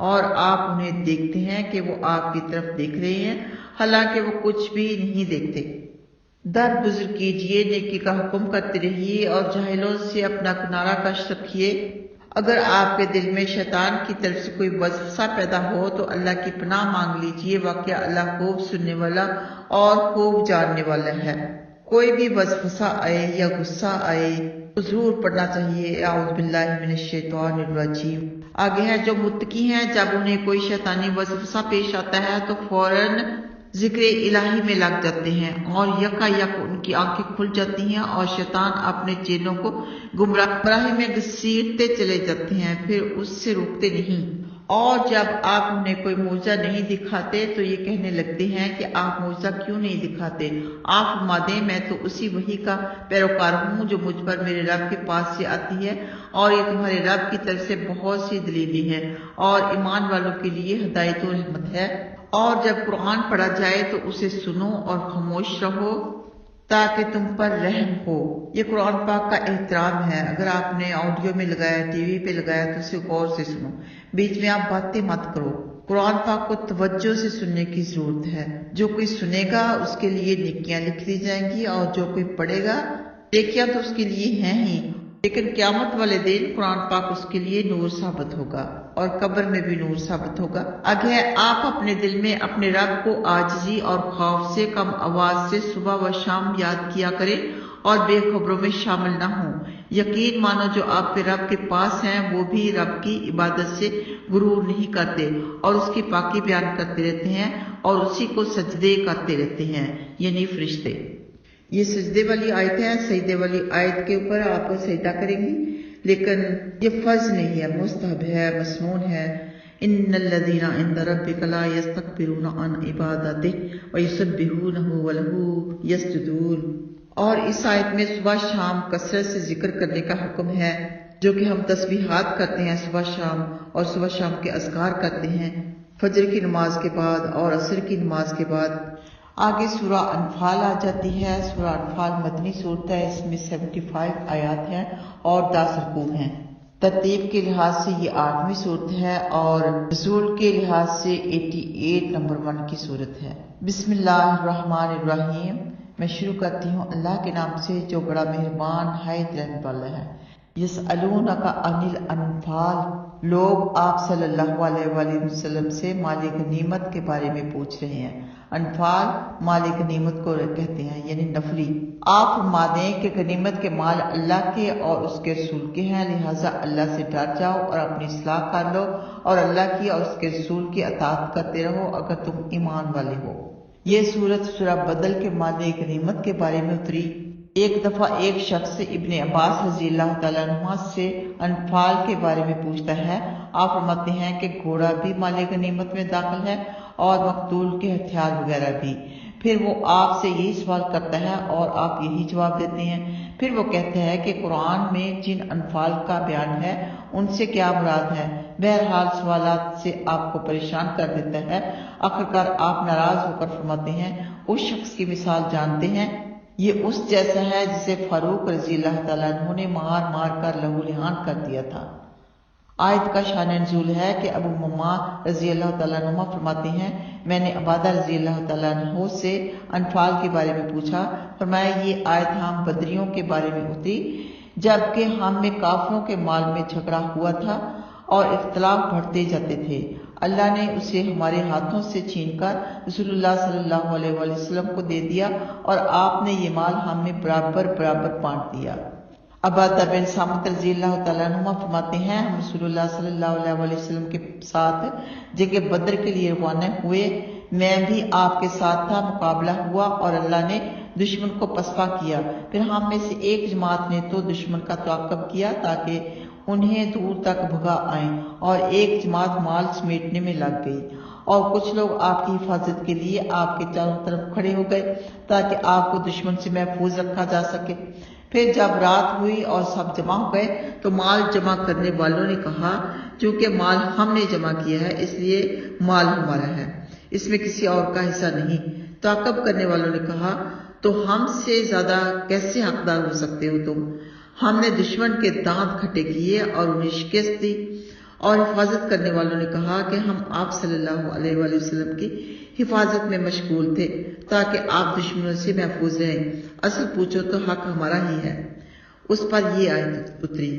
اور آپ انہیں دیکھتے ہیں کہ وہ آپ کی طرف دیکھ رہے ہیں حالانکہ وہ کچھ بھی نہیں دیکھتے۔ درگزر کیجیے، نیکی کا حکم کرتے رہیے اور جاہلوں سے اپنا کنارہ کش رکھیے۔ اگر آپ کے دل میں شیطان کی طرف سے کوئی وسوسہ پیدا ہو تو اللہ کی پناہ مانگ لیجیے، واقعہ اللہ خوب سننے والا اور خوب جاننے والا ہے۔ کوئی بھی وسوسہ آئے یا غصہ آئے تو ضرور پڑھنا چاہیے اعوذ باللہ من الشیطان الرجیم۔ آگے ہے جو متقی ہیں جب انہیں کوئی شیطانی وسوسہ پیش آتا ہے تو فوراً ذکر الہی میں لگ جاتے ہیں اور یکا یک ان کی آنکھیں کھل جاتی ہیں اور شیطان اپنے چیلوں کو گمراہی میں گھسیٹتے چلے جاتے ہیں، پھر اس سے روکتے نہیں۔ اور جب آپ انہیں کوئی معجزہ نہیں دکھاتے تو یہ کہنے لگتے ہیں کہ آپ معجزہ کیوں نہیں دکھاتے؟ آپ فرما دیں میں تو اسی وحی کا پیروکار ہوں جو مجھ پر میرے رب کے پاس سے آتی ہے، اور یہ تمہارے رب کی طرف سے بہت سی دلیلیں ہیں اور ایمان والوں کے لیے ہدایت و رحمت ہے۔ اور جب قرآن پڑھا جائے تو اسے سنو اور خاموش رہو تاکہ تم پر رحم ہو۔ یہ قرآن پاک کا احترام ہے۔ اگر آپ نے آڈیو میں لگایا، ٹی وی پہ لگایا تو اسے غور سے سنو، بیچ میں آپ باتیں مت کرو۔ قرآن پاک کو توجہ سے سننے کی ضرورت ہے۔ جو کوئی سنے گا اس کے لیے نیکیاں لکھ دی جائیں گی، اور جو کوئی پڑھے گا نیکیاں تو اس کے لیے ہیں ہی، لیکن قیامت والے دن قرآن پاک اس کے لیے نور ثابت ہوگا اور قبر میں بھی نور ثابت ہوگا۔ آگے آپ اپنے دل میں اپنے رب کو عاجزی اور خوف سے کم آواز سے صبح و شام یاد کیا کریں اور بے خبروں میں شامل نہ ہوں۔ یقین مانو جو آپ کے رب کے پاس ہیں وہ بھی رب کی عبادت سے غرور نہیں کرتے اور اس کی پاکی بیان کرتے رہتے ہیں اور اسی کو سجدے کرتے رہتے ہیں، یعنی فرشتے۔ یہ سجدے والی آیت ہے، سجدے والی آیت کے اوپر آپ سجدہ کریں گی، لیکن یہ فرض نہیں ہے، مستحب ہے، مسنون ہے۔ ان الذین عند ربک لا یستکبرون عن عبادتہ ویسبحونہ ولہ یسجدون۔ اور اس آیت میں صبح شام کثرت سے ذکر کرنے کا حکم ہے، جو کہ ہم تسبیحات کرتے ہیں صبح شام، اور صبح شام کے اذکار کرتے ہیں فجر کی نماز کے بعد اور عصر کی نماز کے بعد۔ آگے سورہ انفال آ جاتی ہے۔ سورہ انفال مدنی صورت ہے، اس میں 75 آیات ہیں اور 10 رکوع ہیں۔ ترتیب کے لحاظ سے یہ 8ویں صورت ہے اور نزول کے لحاظ سے 88 نمبر 1 کی صورت ہے۔ بسم اللہ الرحمن الرحیم۔ میں شروع کرتی ہوں اللہ کے نام سے جو بڑا مہربان نہایت رحم والا ہے۔ یسألونک عن الانفال، لوگ آپ صلی اللہ علیہ وآلہ وسلم سے مال غنیمت کے بارے میں پوچھ رہے ہیں۔ انفال مال غنیمت کو کہتے ہیں، یعنی نفلی۔ آپ فرما دیں کہ غنیمت کے مال اللہ کے اور اس کے رسول کے ہیں، لہٰذا اللہ سے ڈر جاؤ اور اپنی اصلاح کر لو اور اللہ کی اور اس کے رسول کی اطاعت کرتے رہو اگر تم ایمان والے ہو۔ یہ سورت سورہ بدل کے مال غنیمت کے بارے میں اتری۔ ایک دفعہ ایک شخص ابن عباس رضی اللہ تعالیٰ عنہ سے انفال کے بارے میں پوچھتا ہے۔ آپ فرماتے ہیں کہ گھوڑا بھی مال غنیمت میں داخل ہے اور مقتول کے ہتھیار وغیرہ بھی۔ پھر وہ آپ سے یہی سوال کرتا ہے اور آپ یہی جواب دیتے ہیں۔ پھر وہ کہتے ہیں کہ قرآن میں جن انفال کا بیان ہے ان سے کیا مراد ہے؟ بہرحال سوالات سے آپ کو پریشان کر دیتا ہے۔ آخرکار آپ ناراض ہو کر فرماتے ہیں اس شخص کی مثال جانتے ہیں، یہ اس جیسا ہے جسے فاروق رضی اللہ تعالیٰ عنہ نے مار مار کر لہو لہان کر دیا تھا۔ آیت کا شان نزول ہے کہ ابو مما رضی اللہ تعالیٰ عنہ فرماتے ہیں میں نے عبادہ رضی اللہ تعالیٰ عنہ سے انفال کے بارے میں پوچھا، فرمایا یہ آیت ہم بدریوں کے بارے میں اتری جبکہ ہم میں کافروں کے مال میں جھگڑا ہوا تھا اور اختلاف بڑھتے جاتے تھے۔ اللہ نے اسے ہمارے ہاتھوں سے چھین کر رسول اللہ صلی اللہ علیہ وآلہ وسلم کو دے دیا اور آپ نے یہ مال ہم میں برابر برابر بانٹ دیا۔ عبادہ بن صامت رضی اللہ تعالیٰ عنہ فرماتے ہیں ہم رسول اللہ صلی اللہ علیہ وآلہ وسلم کے ساتھ جنگ بدر کے لیے روانہ ہوئے، میں بھی آپ کے ساتھ تھا، مقابلہ ہوا اور اللہ نے دشمن کو پسپا کیا۔ پھر ہم میں سے ایک جماعت نے تو دشمن کا تعاقب کیا تاکہ انہیں دور تک بھگا آئیں، اور ایک جماعت مال سمیٹنے میں لگ گئی، اور کچھ لوگ آپ کی حفاظت کے لیے آپ کے چاروں طرف کھڑے ہو گئے تاکہ آپ کو دشمن سے محفوظ رکھا جا سکے۔ پھر جب رات ہوئی اور سب جمع ہو گئے تو مال جمع کرنے والوں نے کہا چونکہ مال ہم نے جمع کیا ہے اس لیے مال ہمارا ہے، اس میں کسی اور کا حصہ نہیں۔ تعاقب کرنے والوں نے کہا تو ہم سے زیادہ کیسے حقدار ہو سکتے ہو تم؟ ہم نے دشمن کے دانت کھٹے کیے اور انہیں شکست دی اور حفاظت کرنے والوں نے کہا کہ ہم آپ صلی اللہ علیہ وآلہ وسلم کی حفاظت میں مشغول تھے تاکہ آپ دشمنوں سے محفوظ رہیں، اصل پوچھو تو حق ہمارا ہی ہے۔ اس پر یہ آیت اتری،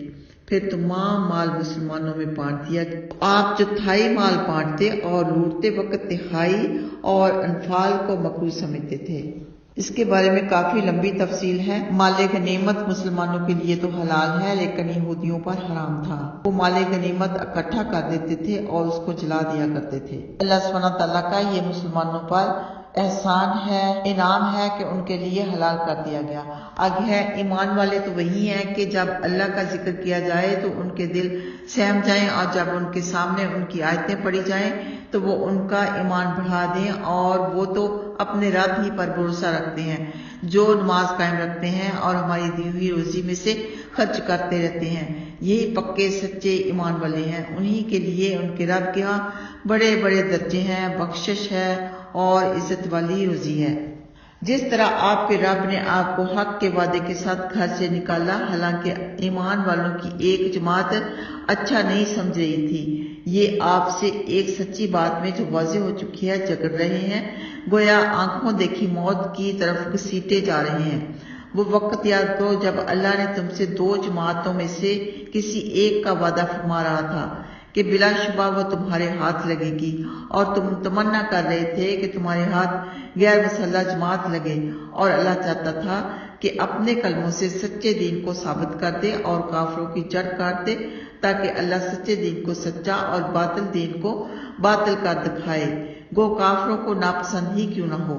پھر تمام مال مسلمانوں میں بانٹ دیا۔ آپ چوتھائی مال بانٹتے اور لوٹتے وقت تہائی اور انفال کو مکروہ سمجھتے تھے۔ اس کے بارے میں کافی لمبی تفصیل ہے۔ مال غنیمت مسلمانوں کے لیے تو حلال ہے لیکن یہودیوں پر حرام تھا۔ وہ مال غنیمت اکٹھا کر دیتے تھے اور اس کو جلا دیا کرتے تھے۔ اللہ سبحانہ تعالیٰ کا یہ مسلمانوں پر احسان ہے، انعام ہے کہ ان کے لیے حلال کر دیا گیا۔ آگے ہے، ایمان والے تو وہی ہیں کہ جب اللہ کا ذکر کیا جائے تو ان کے دل سہم جائیں، اور جب ان کے سامنے ان کی آیتیں پڑھی جائیں تو وہ ان کا ایمان بڑھا دیں، اور وہ تو اپنے رب ہی پر بھروسہ رکھتے ہیں، جو نماز قائم رکھتے ہیں اور ہماری دی ہوئی روزی میں سے خرچ کرتے رہتے ہیں۔ یہی پکے سچے ایمان والے ہیں، انہی کے لیے ان کے رب کے ہاں بڑے بڑے درجے ہیں، بخشش ہے اور عزت والی روزی ہے۔ جس طرح آپ کے رب نے آپ کو حق کے وعدے کے ساتھ گھر سے نکالا، حالانکہ ایمان والوں کی ایک جماعت اچھا نہیں سمجھ رہی تھی، یہ آپ سے ایک سچی بات میں جو واضح ہو چکی ہے جھگڑ رہے ہیں، گویا آنکھوں دیکھی موت کی طرف گھسیٹے جا رہے ہیں۔ وہ وقت یاد کرو جب اللہ نے تم سے دو جماعتوں میں سے کسی ایک کا وعدہ فرما رہا تھا کہ بلا شبہ وہ تمہارے ہاتھ لگے گی، اور تم تمنا کر رہے تھے کہ تمہارے ہاتھ غیر مسلح جماعت لگے، اور اللہ چاہتا تھا کہ اپنے کلموں سے سچے دین کو ثابت کر دے اور کافروں کی جڑ کاٹ دے، تاکہ اللہ سچے دین کو سچا اور باطل دین کو باطل کر دکھائے، گو کافروں کو ناپسند ہی کیوں نہ ہو۔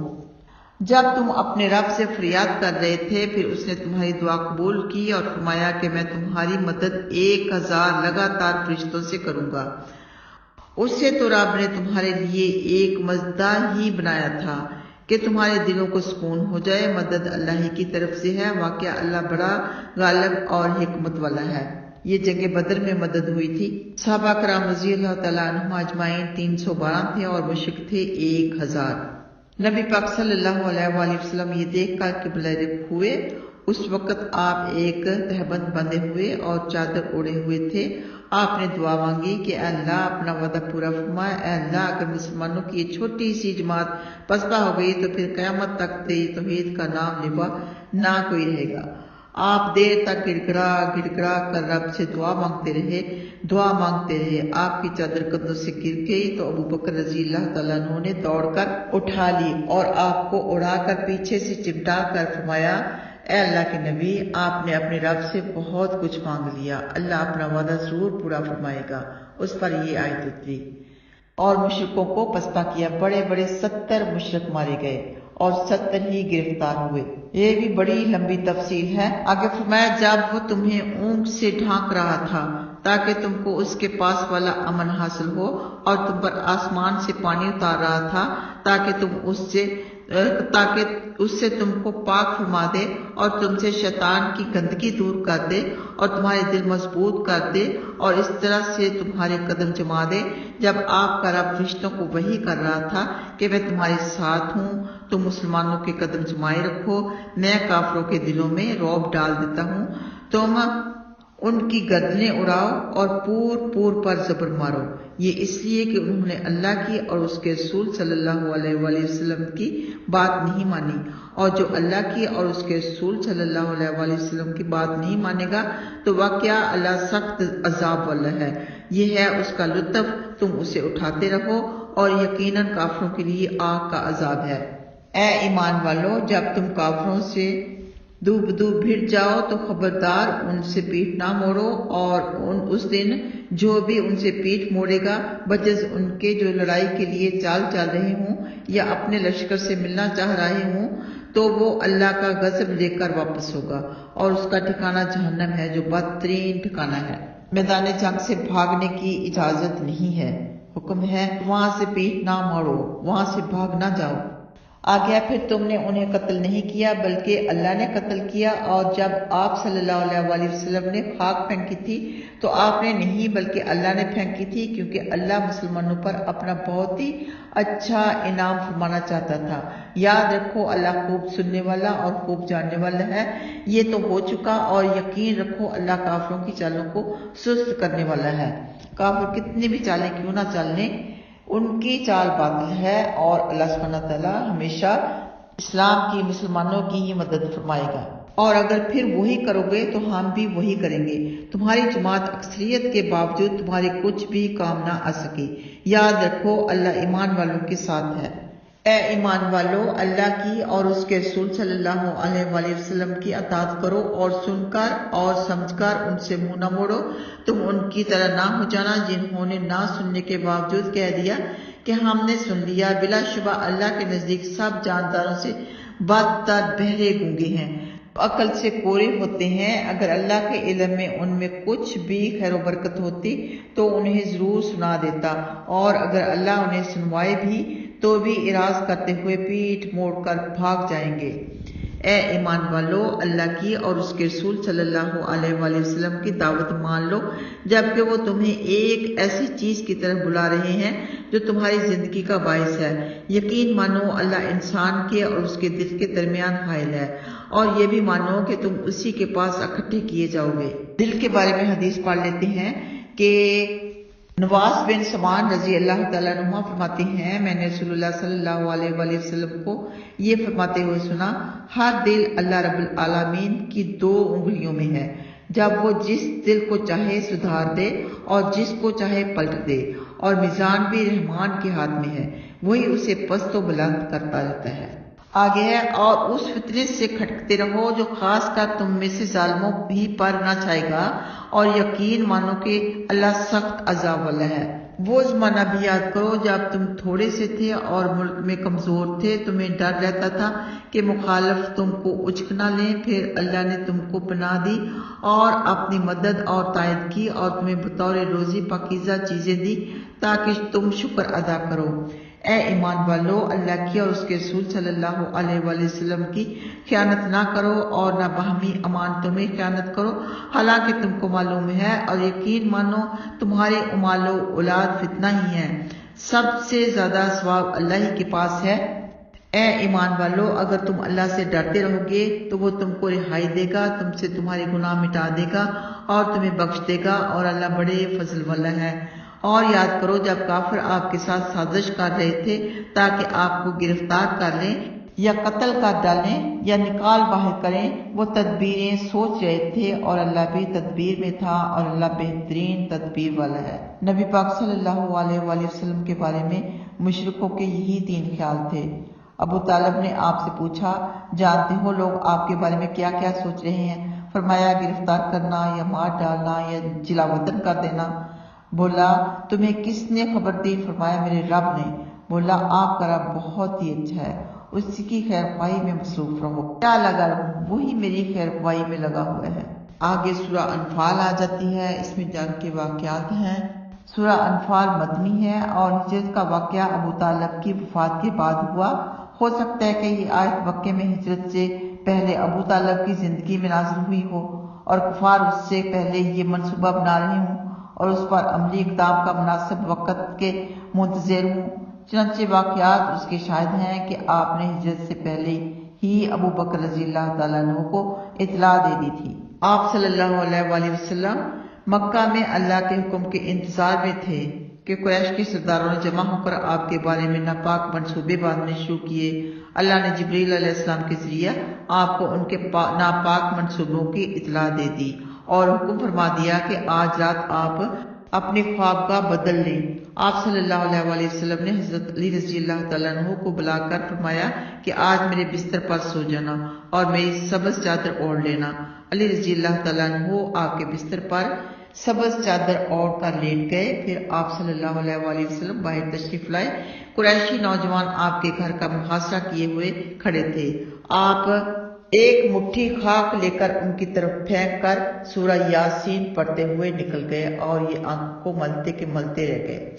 جب تم اپنے رب سے فریاد کر رہے تھے، پھر اس نے تمہاری دعا قبول کی اور فرمایا کہ میں تمہاری مدد 1000 لگاتار فرشتوں سے کروں گا۔ اس سے تو رب نے تمہارے لیے ایک مزدہ ہی بنایا تھا کہ تمہارے دلوں کو سکون ہو جائے۔ مدد اللہ ہی کی طرف سے ہے، واقعہ اللہ بڑا غالب اور حکمت والا ہے۔ یہ جنگ بدر میں مدد ہوئی تھی۔ صحابہ کرام رضی اللہ تعالیٰ عنہم اجمعین 312 تھے اور مشرک تھے 1000۔ نبی پاک صلی اللہ علیہ وآلہ وسلم یہ دیکھ کر قبلہ رخ ہوئے۔ اس وقت آپ ایک تہبند بندھے ہوئے اور چادر اوڑے ہوئے تھے۔ آپ نے دعا مانگی کہ اے اللہ اپنا وعدہ پورا فرما، اے اللہ اگر مسلمانوں کی یہ چھوٹی سی جماعت پسپا ہو گئی تو پھر قیامت تک تیری توحید کا نام لیوا نہ کوئی رہے گا۔ آپ دیر تک گڑ گڑا کر رب سے دعا مانگتے رہے۔ آپ کی چادر کندھوں سے گر گئی تو ابو بکر رضی اللہ تعالیٰ عنہ نے دوڑ کر اٹھا لی اور آپ کو اڑا کر پیچھے سے چمٹا کر فرمایا، اے اللہ کے نبی، آپ نے اپنے رب سے بہت کچھ مانگ لیا، اللہ اپنا وعدہ ضرور پورا فرمائے گا۔ اس پر یہ آیت اتری اور مشرکوں کو پسپا کیا۔ بڑے بڑے 70 مشرک مارے گئے اور 70 ہی گرفتار ہوئے۔ یہ بھی بڑی لمبی تفصیل ہے۔ آگے فرمایا، جب وہ تمہیں اونٹ سے ڈھانک رہا تھا تاکہ تم کو اس کے پاس والا امن حاصل ہو، اور تم پر آسمان سے پانی اتار رہا تھا تاکہ اس سے تم کو پاک فرما دے اور تم سے شیطان کی گندگی دور کر دے اور تمہارے دل مضبوط کر دے اور اس طرح سے تمہارے قدم جما دے، جب آپ کا رب فرشتوں کو وحی کر رہا تھا کہ میں تمہارے ساتھ ہوں، تم مسلمانوں کے قدم جمائے رکھو، میں کافروں کے دلوں میں رعب ڈال دیتا ہوں، تم ان کی گردنیں اڑاؤ اور پور پر زبر مارو۔ یہ اس لیے کہ انہوں نے اللہ کی اور اس کے رسول صلی اللہ علیہ وآلہ وسلم کی بات نہیں مانی، اور جو اللہ کی اور اس کے رسول صلی اللہ علیہ وآلہ وسلم کی بات نہیں مانے گا تو واقعہ اللہ سخت عذاب والا ہے، یہ ہے اس کا لطف، تم اسے اٹھاتے رہو، اور یقیناً کافروں کے لیے آگ کا عذاب ہے۔ اے ایمان والو، جب تم کافروں سے دو بدو بھیڑ جاؤ تو خبردار ان سے پیٹھ نہ موڑو، اور اس دن جو بھی ان سے پیٹھ موڑے گا بجز ان کے جو لڑائی کے لیے چال رہے ہوں یا اپنے لشکر سے ملنا چاہ رہے ہوں تو وہ اللہ کا غضب لے کر واپس ہوگا، اور اس کا ٹھکانہ جہنم ہے جو بدترین ٹھکانہ ہے۔ میدان جنگ سے بھاگنے کی اجازت نہیں ہے، حکم ہے وہاں سے پیٹھ نہ موڑو، وہاں سے بھاگ نہ جاؤ۔ آگیا، پھر تم نے انہیں قتل نہیں کیا بلکہ اللہ نے قتل کیا، اور جب آپ صلی اللہ علیہ وآلہ وسلم نے خاک پھینکی تھی تو آپ نے نہیں بلکہ اللہ نے پھینکی تھی، کیونکہ اللہ مسلمانوں پر اپنا بہت ہی اچھا انعام فرمانا چاہتا تھا۔ یاد رکھو اللہ خوب سننے والا اور خوب جاننے والا ہے۔ یہ تو ہو چکا، اور یقین رکھو اللہ کافروں کی چالوں کو سست کرنے والا ہے۔ کافر کتنی بھی چالیں کیوں نہ چل لیں، ان کی چال باطل ہے، اور اللہ سبحانہ تعالیٰ ہمیشہ اسلام کی، مسلمانوں کی ہی مدد فرمائے گا، اور اگر پھر وہی کرو گے تو ہم بھی وہی کریں گے۔ تمہاری جماعت اکثریت کے باوجود تمہارے کچھ بھی کام نہ آ سکے۔ یاد رکھو اللہ ایمان والوں کے ساتھ ہے۔ اے ایمان والو، اللہ کی اور اس کے رسول صلی اللہ علیہ وآلہ وسلم کی اطاعت کرو، اور سن کر اور سمجھ کر ان سے منہ نہ موڑو۔ تم ان کی طرح نہ ہو جانا جنہوں نے نہ سننے کے باوجود کہہ دیا کہ ہم نے سن لیا۔ بلا شبہ اللہ کے نزدیک سب جانداروں سے بدتر بہرے گونگے ہیں، عقل سے کورے ہوتے ہیں۔ اگر اللہ کے علم میں ان میں کچھ بھی خیر و برکت ہوتی تو انہیں ضرور سنا دیتا، اور اگر اللہ انہیں سنوائے بھی تو بھی اعراض کرتے ہوئے پیٹھ موڑ کر بھاگ جائیں گے۔ اے ایمان والو، اللہ کی اور اس کے رسول صلی اللہ علیہ وآلہ وسلم کی دعوت مان لو، جبکہ وہ تمہیں ایک ایسی چیز کی طرف بلا رہے ہیں جو تمہاری زندگی کا باعث ہے۔ یقین مانو اللہ انسان کے اور اس کے دل کے درمیان حائل ہے، اور یہ بھی مانو کہ تم اسی کے پاس اکٹھے کیے جاؤ گے۔ دل کے بارے میں حدیث پڑھ لیتے ہیں کہ نواس بن سمان رضی اللہ تعالیٰ عنہ فرماتے ہیں، میں نے رسول اللہ صلی اللہ علیہ وآلہ وسلم کو یہ فرماتے ہوئے سنا، ہر دل اللہ رب العالمین کی 2 انگلیوں میں ہے، جب وہ جس دل کو چاہے سدھار دے اور جس کو چاہے پلٹ دے، اور میزان بھی رحمان کے ہاتھ میں ہے، وہی اسے پست و بلند کرتا رہتا ہے۔ آگے ہے، اور اس فتنے سے کھٹکتے رہو جو خاص کر تم میں سے ظالموں ہی پر نہ چھائے گا، اور یقین مانو کہ اللہ سخت عذاب والا ہے۔ وہ زمانہ بھی یاد کرو جب تم تھوڑے سے تھے اور ملک میں کمزور تھے، تمہیں ڈر رہتا تھا کہ مخالف تم کو اچک نہ لیں، پھر اللہ نے تم کو پناہ دی اور اپنی مدد اور تائید کی، اور تمہیں بطور روزی پاکیزہ چیزیں دی تاکہ تم شکر ادا کرو۔ اے ایمان والو، اللہ کی اور اس کے رسول صلی اللہ علیہ وآلہ وسلم کی خیانت نہ کرو، اور نہ باہمی امانتوں میں خیانت کرو، حالانکہ تم کو معلوم ہے، اور یقین مانو تمہارے امال و اولاد فتنہ ہی ہے، سب سے زیادہ ثواب اللہ ہی کے پاس ہے۔ اے ایمان والو، اگر تم اللہ سے ڈرتے رہو گے تو وہ تم کو رہائی دے گا، تم سے تمہارے گناہ مٹا دے گا اور تمہیں بخش دے گا، اور اللہ بڑے فضل والا ہے۔ اور یاد کرو جب کافر آپ کے ساتھ سازش کر رہے تھے تاکہ آپ کو گرفتار کر لیں یا قتل کر ڈالیں یا نکال باہر کریں، وہ تدبیریں سوچ رہے تھے، اور اللہ بھی تدبیر میں تھا، اور اللہ بہترین تدبیر والا ہے۔ نبی پاک صلی اللہ علیہ وآلہ وسلم کے بارے میں مشرکوں کے یہی 3 خیال تھے۔ ابو طالب نے آپ سے پوچھا، جانتے ہو لوگ آپ کے بارے میں کیا کیا سوچ رہے ہیں؟ فرمایا، گرفتار کرنا یا مار ڈالنا یا جلا وطن کر دینا۔ بولا، تمہیں کس نے خبر دی؟ فرمایا، میرے رب نے۔ بولا، آپ کا رب بہت ہی اچھا ہے، اسی کی خیر خواہی میں مصروف رہو، کیا لگا رہو، وہی میری خیر خواہی میں لگا ہوا ہے۔ آگے سورہ انفال آ جاتی ہے، اس میں جنگ کے واقعات ہیں۔ سورہ انفال مدنی ہے اور ہجرت کا واقعہ ابو طالب کی وفات کے بعد ہوا۔ ہو سکتا ہے کہ یہ آیت مکے میں ہجرت سے پہلے ابو طالب کی زندگی میں نازل ہوئی ہو، اور کفار اس سے پہلے یہ منصوبہ بنا رہے ہوں اور اس پر عملی اقدام کا مناسب وقت کے منتظر ہوں۔ چنانچہ واقعات اس کے شاہد ہیں کہ آپ نے ہجرت سے پہلے ہی ابو بکر رضی اللہ تعالیٰ عنہ کو اطلاع دے دی تھی۔ آپ صلی اللہ علیہ وآلہ وسلم مکہ میں اللہ کے حکم کے انتظار میں تھے کہ قریش کے سرداروں نے جمع ہو کر آپ کے بارے میں ناپاک منصوبے باندھنے شروع کیے۔ اللہ نے جبریل علیہ السلام کے ذریعہ آپ کو ان کے ناپاک منصوبوں کی اطلاع دے دی اور حکم فرما دیا کہ آج رات آپ اپنے خوابگاہ بدل لیں۔ آپ صلی اللہ علیہ وآلہ وسلم نے حضرت علی رضی اللہ تعالیٰ عنہ کو بلا کر فرمایا کہ آج میرے بستر پر سو جانا اور میری سبز چادر اوڑھ لینا۔ علی رضی اللہ تعالیٰ عنہ آپ کے بستر پر سبز چادر اوڑھ کر لیٹ گئے۔ پھر آپ صلی اللہ علیہ وآلہ وسلم باہر تشریف لائے۔ قریشی نوجوان آپ کے گھر کا محاصرہ کیے ہوئے کھڑے تھے۔ آپ ایک مٹھی خاک لے کر ان کی طرف پھینک کر سورہ یاسین پڑھتے ہوئے نکل گئے اور یہ آنکھ کو ملتے کے ملتے رہ گئے۔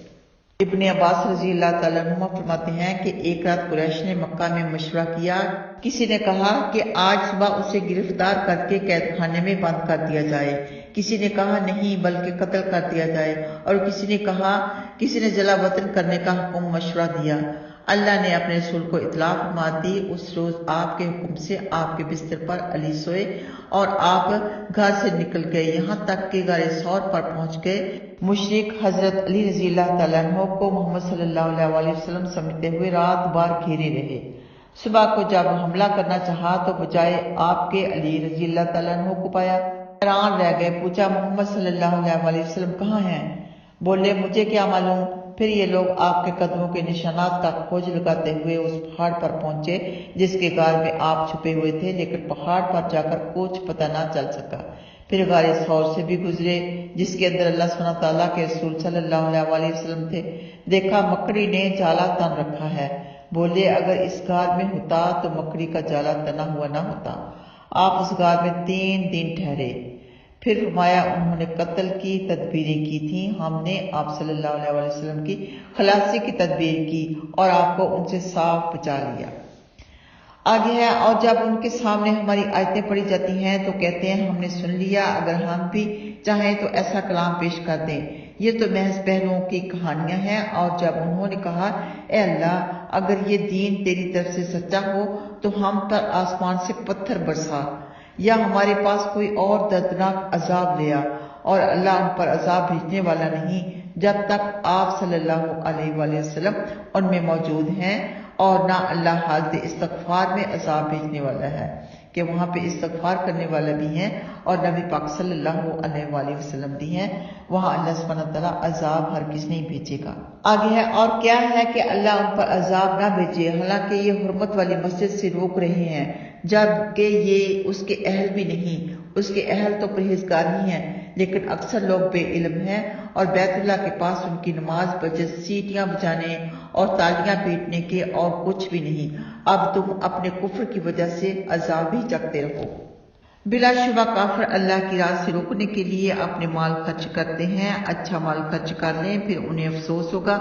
ابن عباس رضی اللہ تعالیٰ عنہ فرماتے ہیں کہ ایک رات قریش نے مکہ میں مشورہ کیا۔ کسی نے کہا کہ آج صبح اسے گرفتار کر کے قید خانے میں بند کر دیا جائے، کسی نے کہا نہیں بلکہ قتل کر دیا جائے، اور کسی نے کہا کسی نے جلا وطن کرنے کا حکم مشورہ دیا۔ اللہ نے اپنے رسول کو اطلاع فرما دی، اس روز آپ کے حکم سے آپ کے بستر پر علی سوئے اور آپ گھر سے نکل گئے یہاں تک کہ غار ثور پر پہنچ گئے۔ مشرک حضرت علی رضی اللہ تعالیٰ عنہ کو محمد صلی اللہ علیہ وسلم سمیٹے ہوئے رات بھر گھیرے رہے۔ صبح کو جب حملہ کرنا چاہا تو بجائے آپ کے علی رضی اللہ تعالیٰ عنہ کو پایا، حیران رہ گئے۔ پوچھا محمد صلی اللہ علیہ وسلم کہاں ہیں؟ بولے مجھے کیا معلوم۔ پھر یہ لوگ آپ کے قدموں کے نشانات کا کھوج لگاتے ہوئے اس پہاڑ پر پہنچے جس کے غار میں آپ چھپے ہوئے تھے، لیکن پہاڑ پر جا کر کچھ پتہ نہ چل سکا۔ پھر غار ثور سے بھی گزرے جس کے اندر اللہ سبحانہ تعالیٰ کے رسول صلی اللہ علیہ وسلم تھے۔ دیکھا مکڑی نے جالا تن رکھا ہے۔ بولے اگر اس غار میں ہوتا تو مکڑی کا جالا تنا ہوا نہ ہوتا۔ آپ اس غار میں 3 دن ٹھہرے۔ پھر فرمایا انہوں نے قتل کی تدبیریں کی تھیں، ہم نے آپ صلی اللہ علیہ وسلم کی خلاصی کی تدبیر کی اور آپ کو ان سے صاف بچا لیا۔ آگے ہے اور جب ان کے سامنے ہماری آیتیں پڑھی جاتی ہیں تو کہتے ہیں ہم نے سن لیا، اگر ہم بھی چاہیں تو ایسا کلام پیش کر دیں، یہ تو محض پہلوؤں کی کہانیاں ہیں۔ اور جب انہوں نے کہا اے اللہ اگر یہ دین تیری طرف سے سچا ہو تو ہم پر آسمان سے پتھر برسا یا ہمارے پاس کوئی اور دردناک عذاب لیا، اور اللہ ان پر عذاب بھیجنے والا نہیں جب تک آپ صلی اللہ علیہ وسلم ان میں موجود ہیں، اور نہ اللہ حالت استغفار میں عذاب بھیجنے والا ہے کہ وہاں پہ استغفار کرنے والا بھی ہیں اور نبی پاک صلی اللہ علیہ وسلم بھی ہیں، وہاں اللہ سبحانہ تعالیٰ عذاب ہرگز نہیں بھیجے گا۔ آگے ہے اور کیا ہے کہ اللہ ان پر عذاب نہ بھیجے حالانکہ یہ حرمت والی مسجد سے روک رہے ہیں جبکہ یہ اس کے اہل بھی نہیں، اس کے اہل تو پرہیزگار ہی ہیں، لیکن اکثر لوگ بے علم ہیں، اور بیت اللہ کے پاس ان کی نماز بجز سیٹیاں بجانے اور تالیاں پیٹنے کے اور کچھ بھی نہیں۔ اب تم اپنے کفر کی وجہ سے عذاب ہی چکتے رہو۔ بلا شبہ کافر اللہ کی راہ سے روکنے کے لیے اپنے مال خرچ کرتے ہیں، اچھا مال خرچ کر لیں پھر انہیں افسوس ہوگا،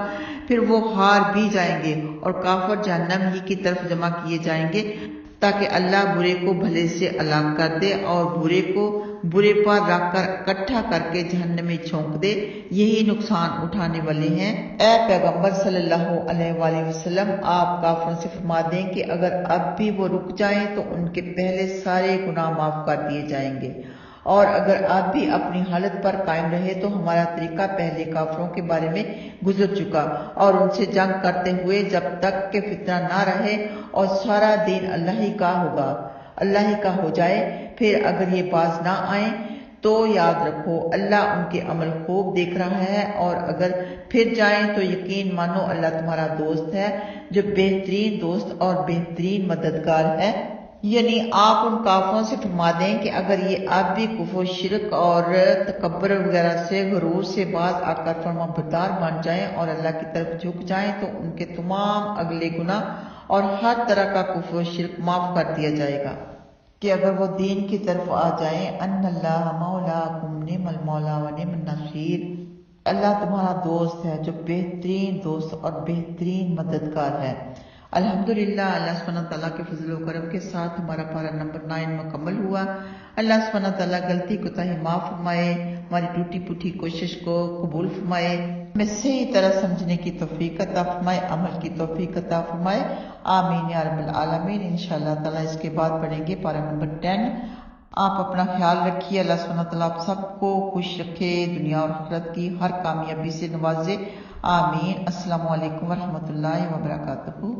پھر وہ ہار بھی جائیں گے اور کافر جہنم ہی کی طرف جمع کیے جائیں گے تاکہ اللہ برے کو بھلے سے ہلاک کر دے اور برے کو برے پر رکھ کر اکٹھا کر کے جہنم میں جھونک دے، یہی نقصان اٹھانے والے ہیں۔ اے پیغمبر صلی اللہ علیہ وسلم آپ کافروں سے فرما دیں کہ اگر اب بھی وہ رک جائیں تو ان کے پہلے سارے گناہ معاف کر دیے جائیں گے، اور اگر اب بھی اپنی حالت پر قائم رہے تو ہمارا طریقہ پہلے کافروں کے بارے میں گزر چکا، اور ان سے جنگ کرتے ہوئے جب تک کہ فتنہ نہ رہے اور سارا دین اللہ ہی کا ہوگا، اللہ ہی کا ہو جائے۔ پھر اگر یہ باز نہ آئیں تو یاد رکھو اللہ ان کے عمل خوب دیکھ رہا ہے، اور اگر پھر جائیں تو یقین مانو اللہ تمہارا دوست ہے جو بہترین دوست اور بہترین مددگار ہے۔ یعنی آپ ان کافروں سے فرما دیں کہ اگر یہ اب بھی کفر شرک اور تکبر وغیرہ سے غرور سے باز آ کر فرما بردار بن جائیں اور اللہ کی طرف جھک جائیں تو ان کے تمام اگلے گناہ اور ہر طرح کا کفر و شرک معاف کر دیا جائے گا۔ کہ اگر وہ دین کی طرف آ جائیں ان اللہ مولاکم نعم المولا و نعم النصیر، اللہ تمہارا دوست ہے جو بہترین دوست اور بہترین مددگار ہے۔ الحمدللہ اللہ سبحانہ تعالیٰ کے فضل و کرم کے ساتھ ہمارا پارہ نمبر 9 مکمل ہوا۔ اللہ سبحانہ تعالیٰ غلطی کوتاہی معاف فرمائے، ہماری ٹوٹی پھوٹی کوشش کو قبول فرمائے، ہمیں صحیح طرح سمجھنے کی توفیق عطا فرمائے، عمل کی توفیق عطا فرمائے، آمین یا رب العالمین۔ انشاءاللہ تعالیٰ اس کے بعد پڑھیں گے پارہ نمبر 10۔ آپ اپنا خیال رکھیے، اللہ سبحانہ تعالیٰ آپ سب کو خوش رکھے، دنیا اور آخرت کی ہر کامیابی سے نوازے، آمین۔ السلام علیکم ورحمۃ اللہ وبرکاتہ۔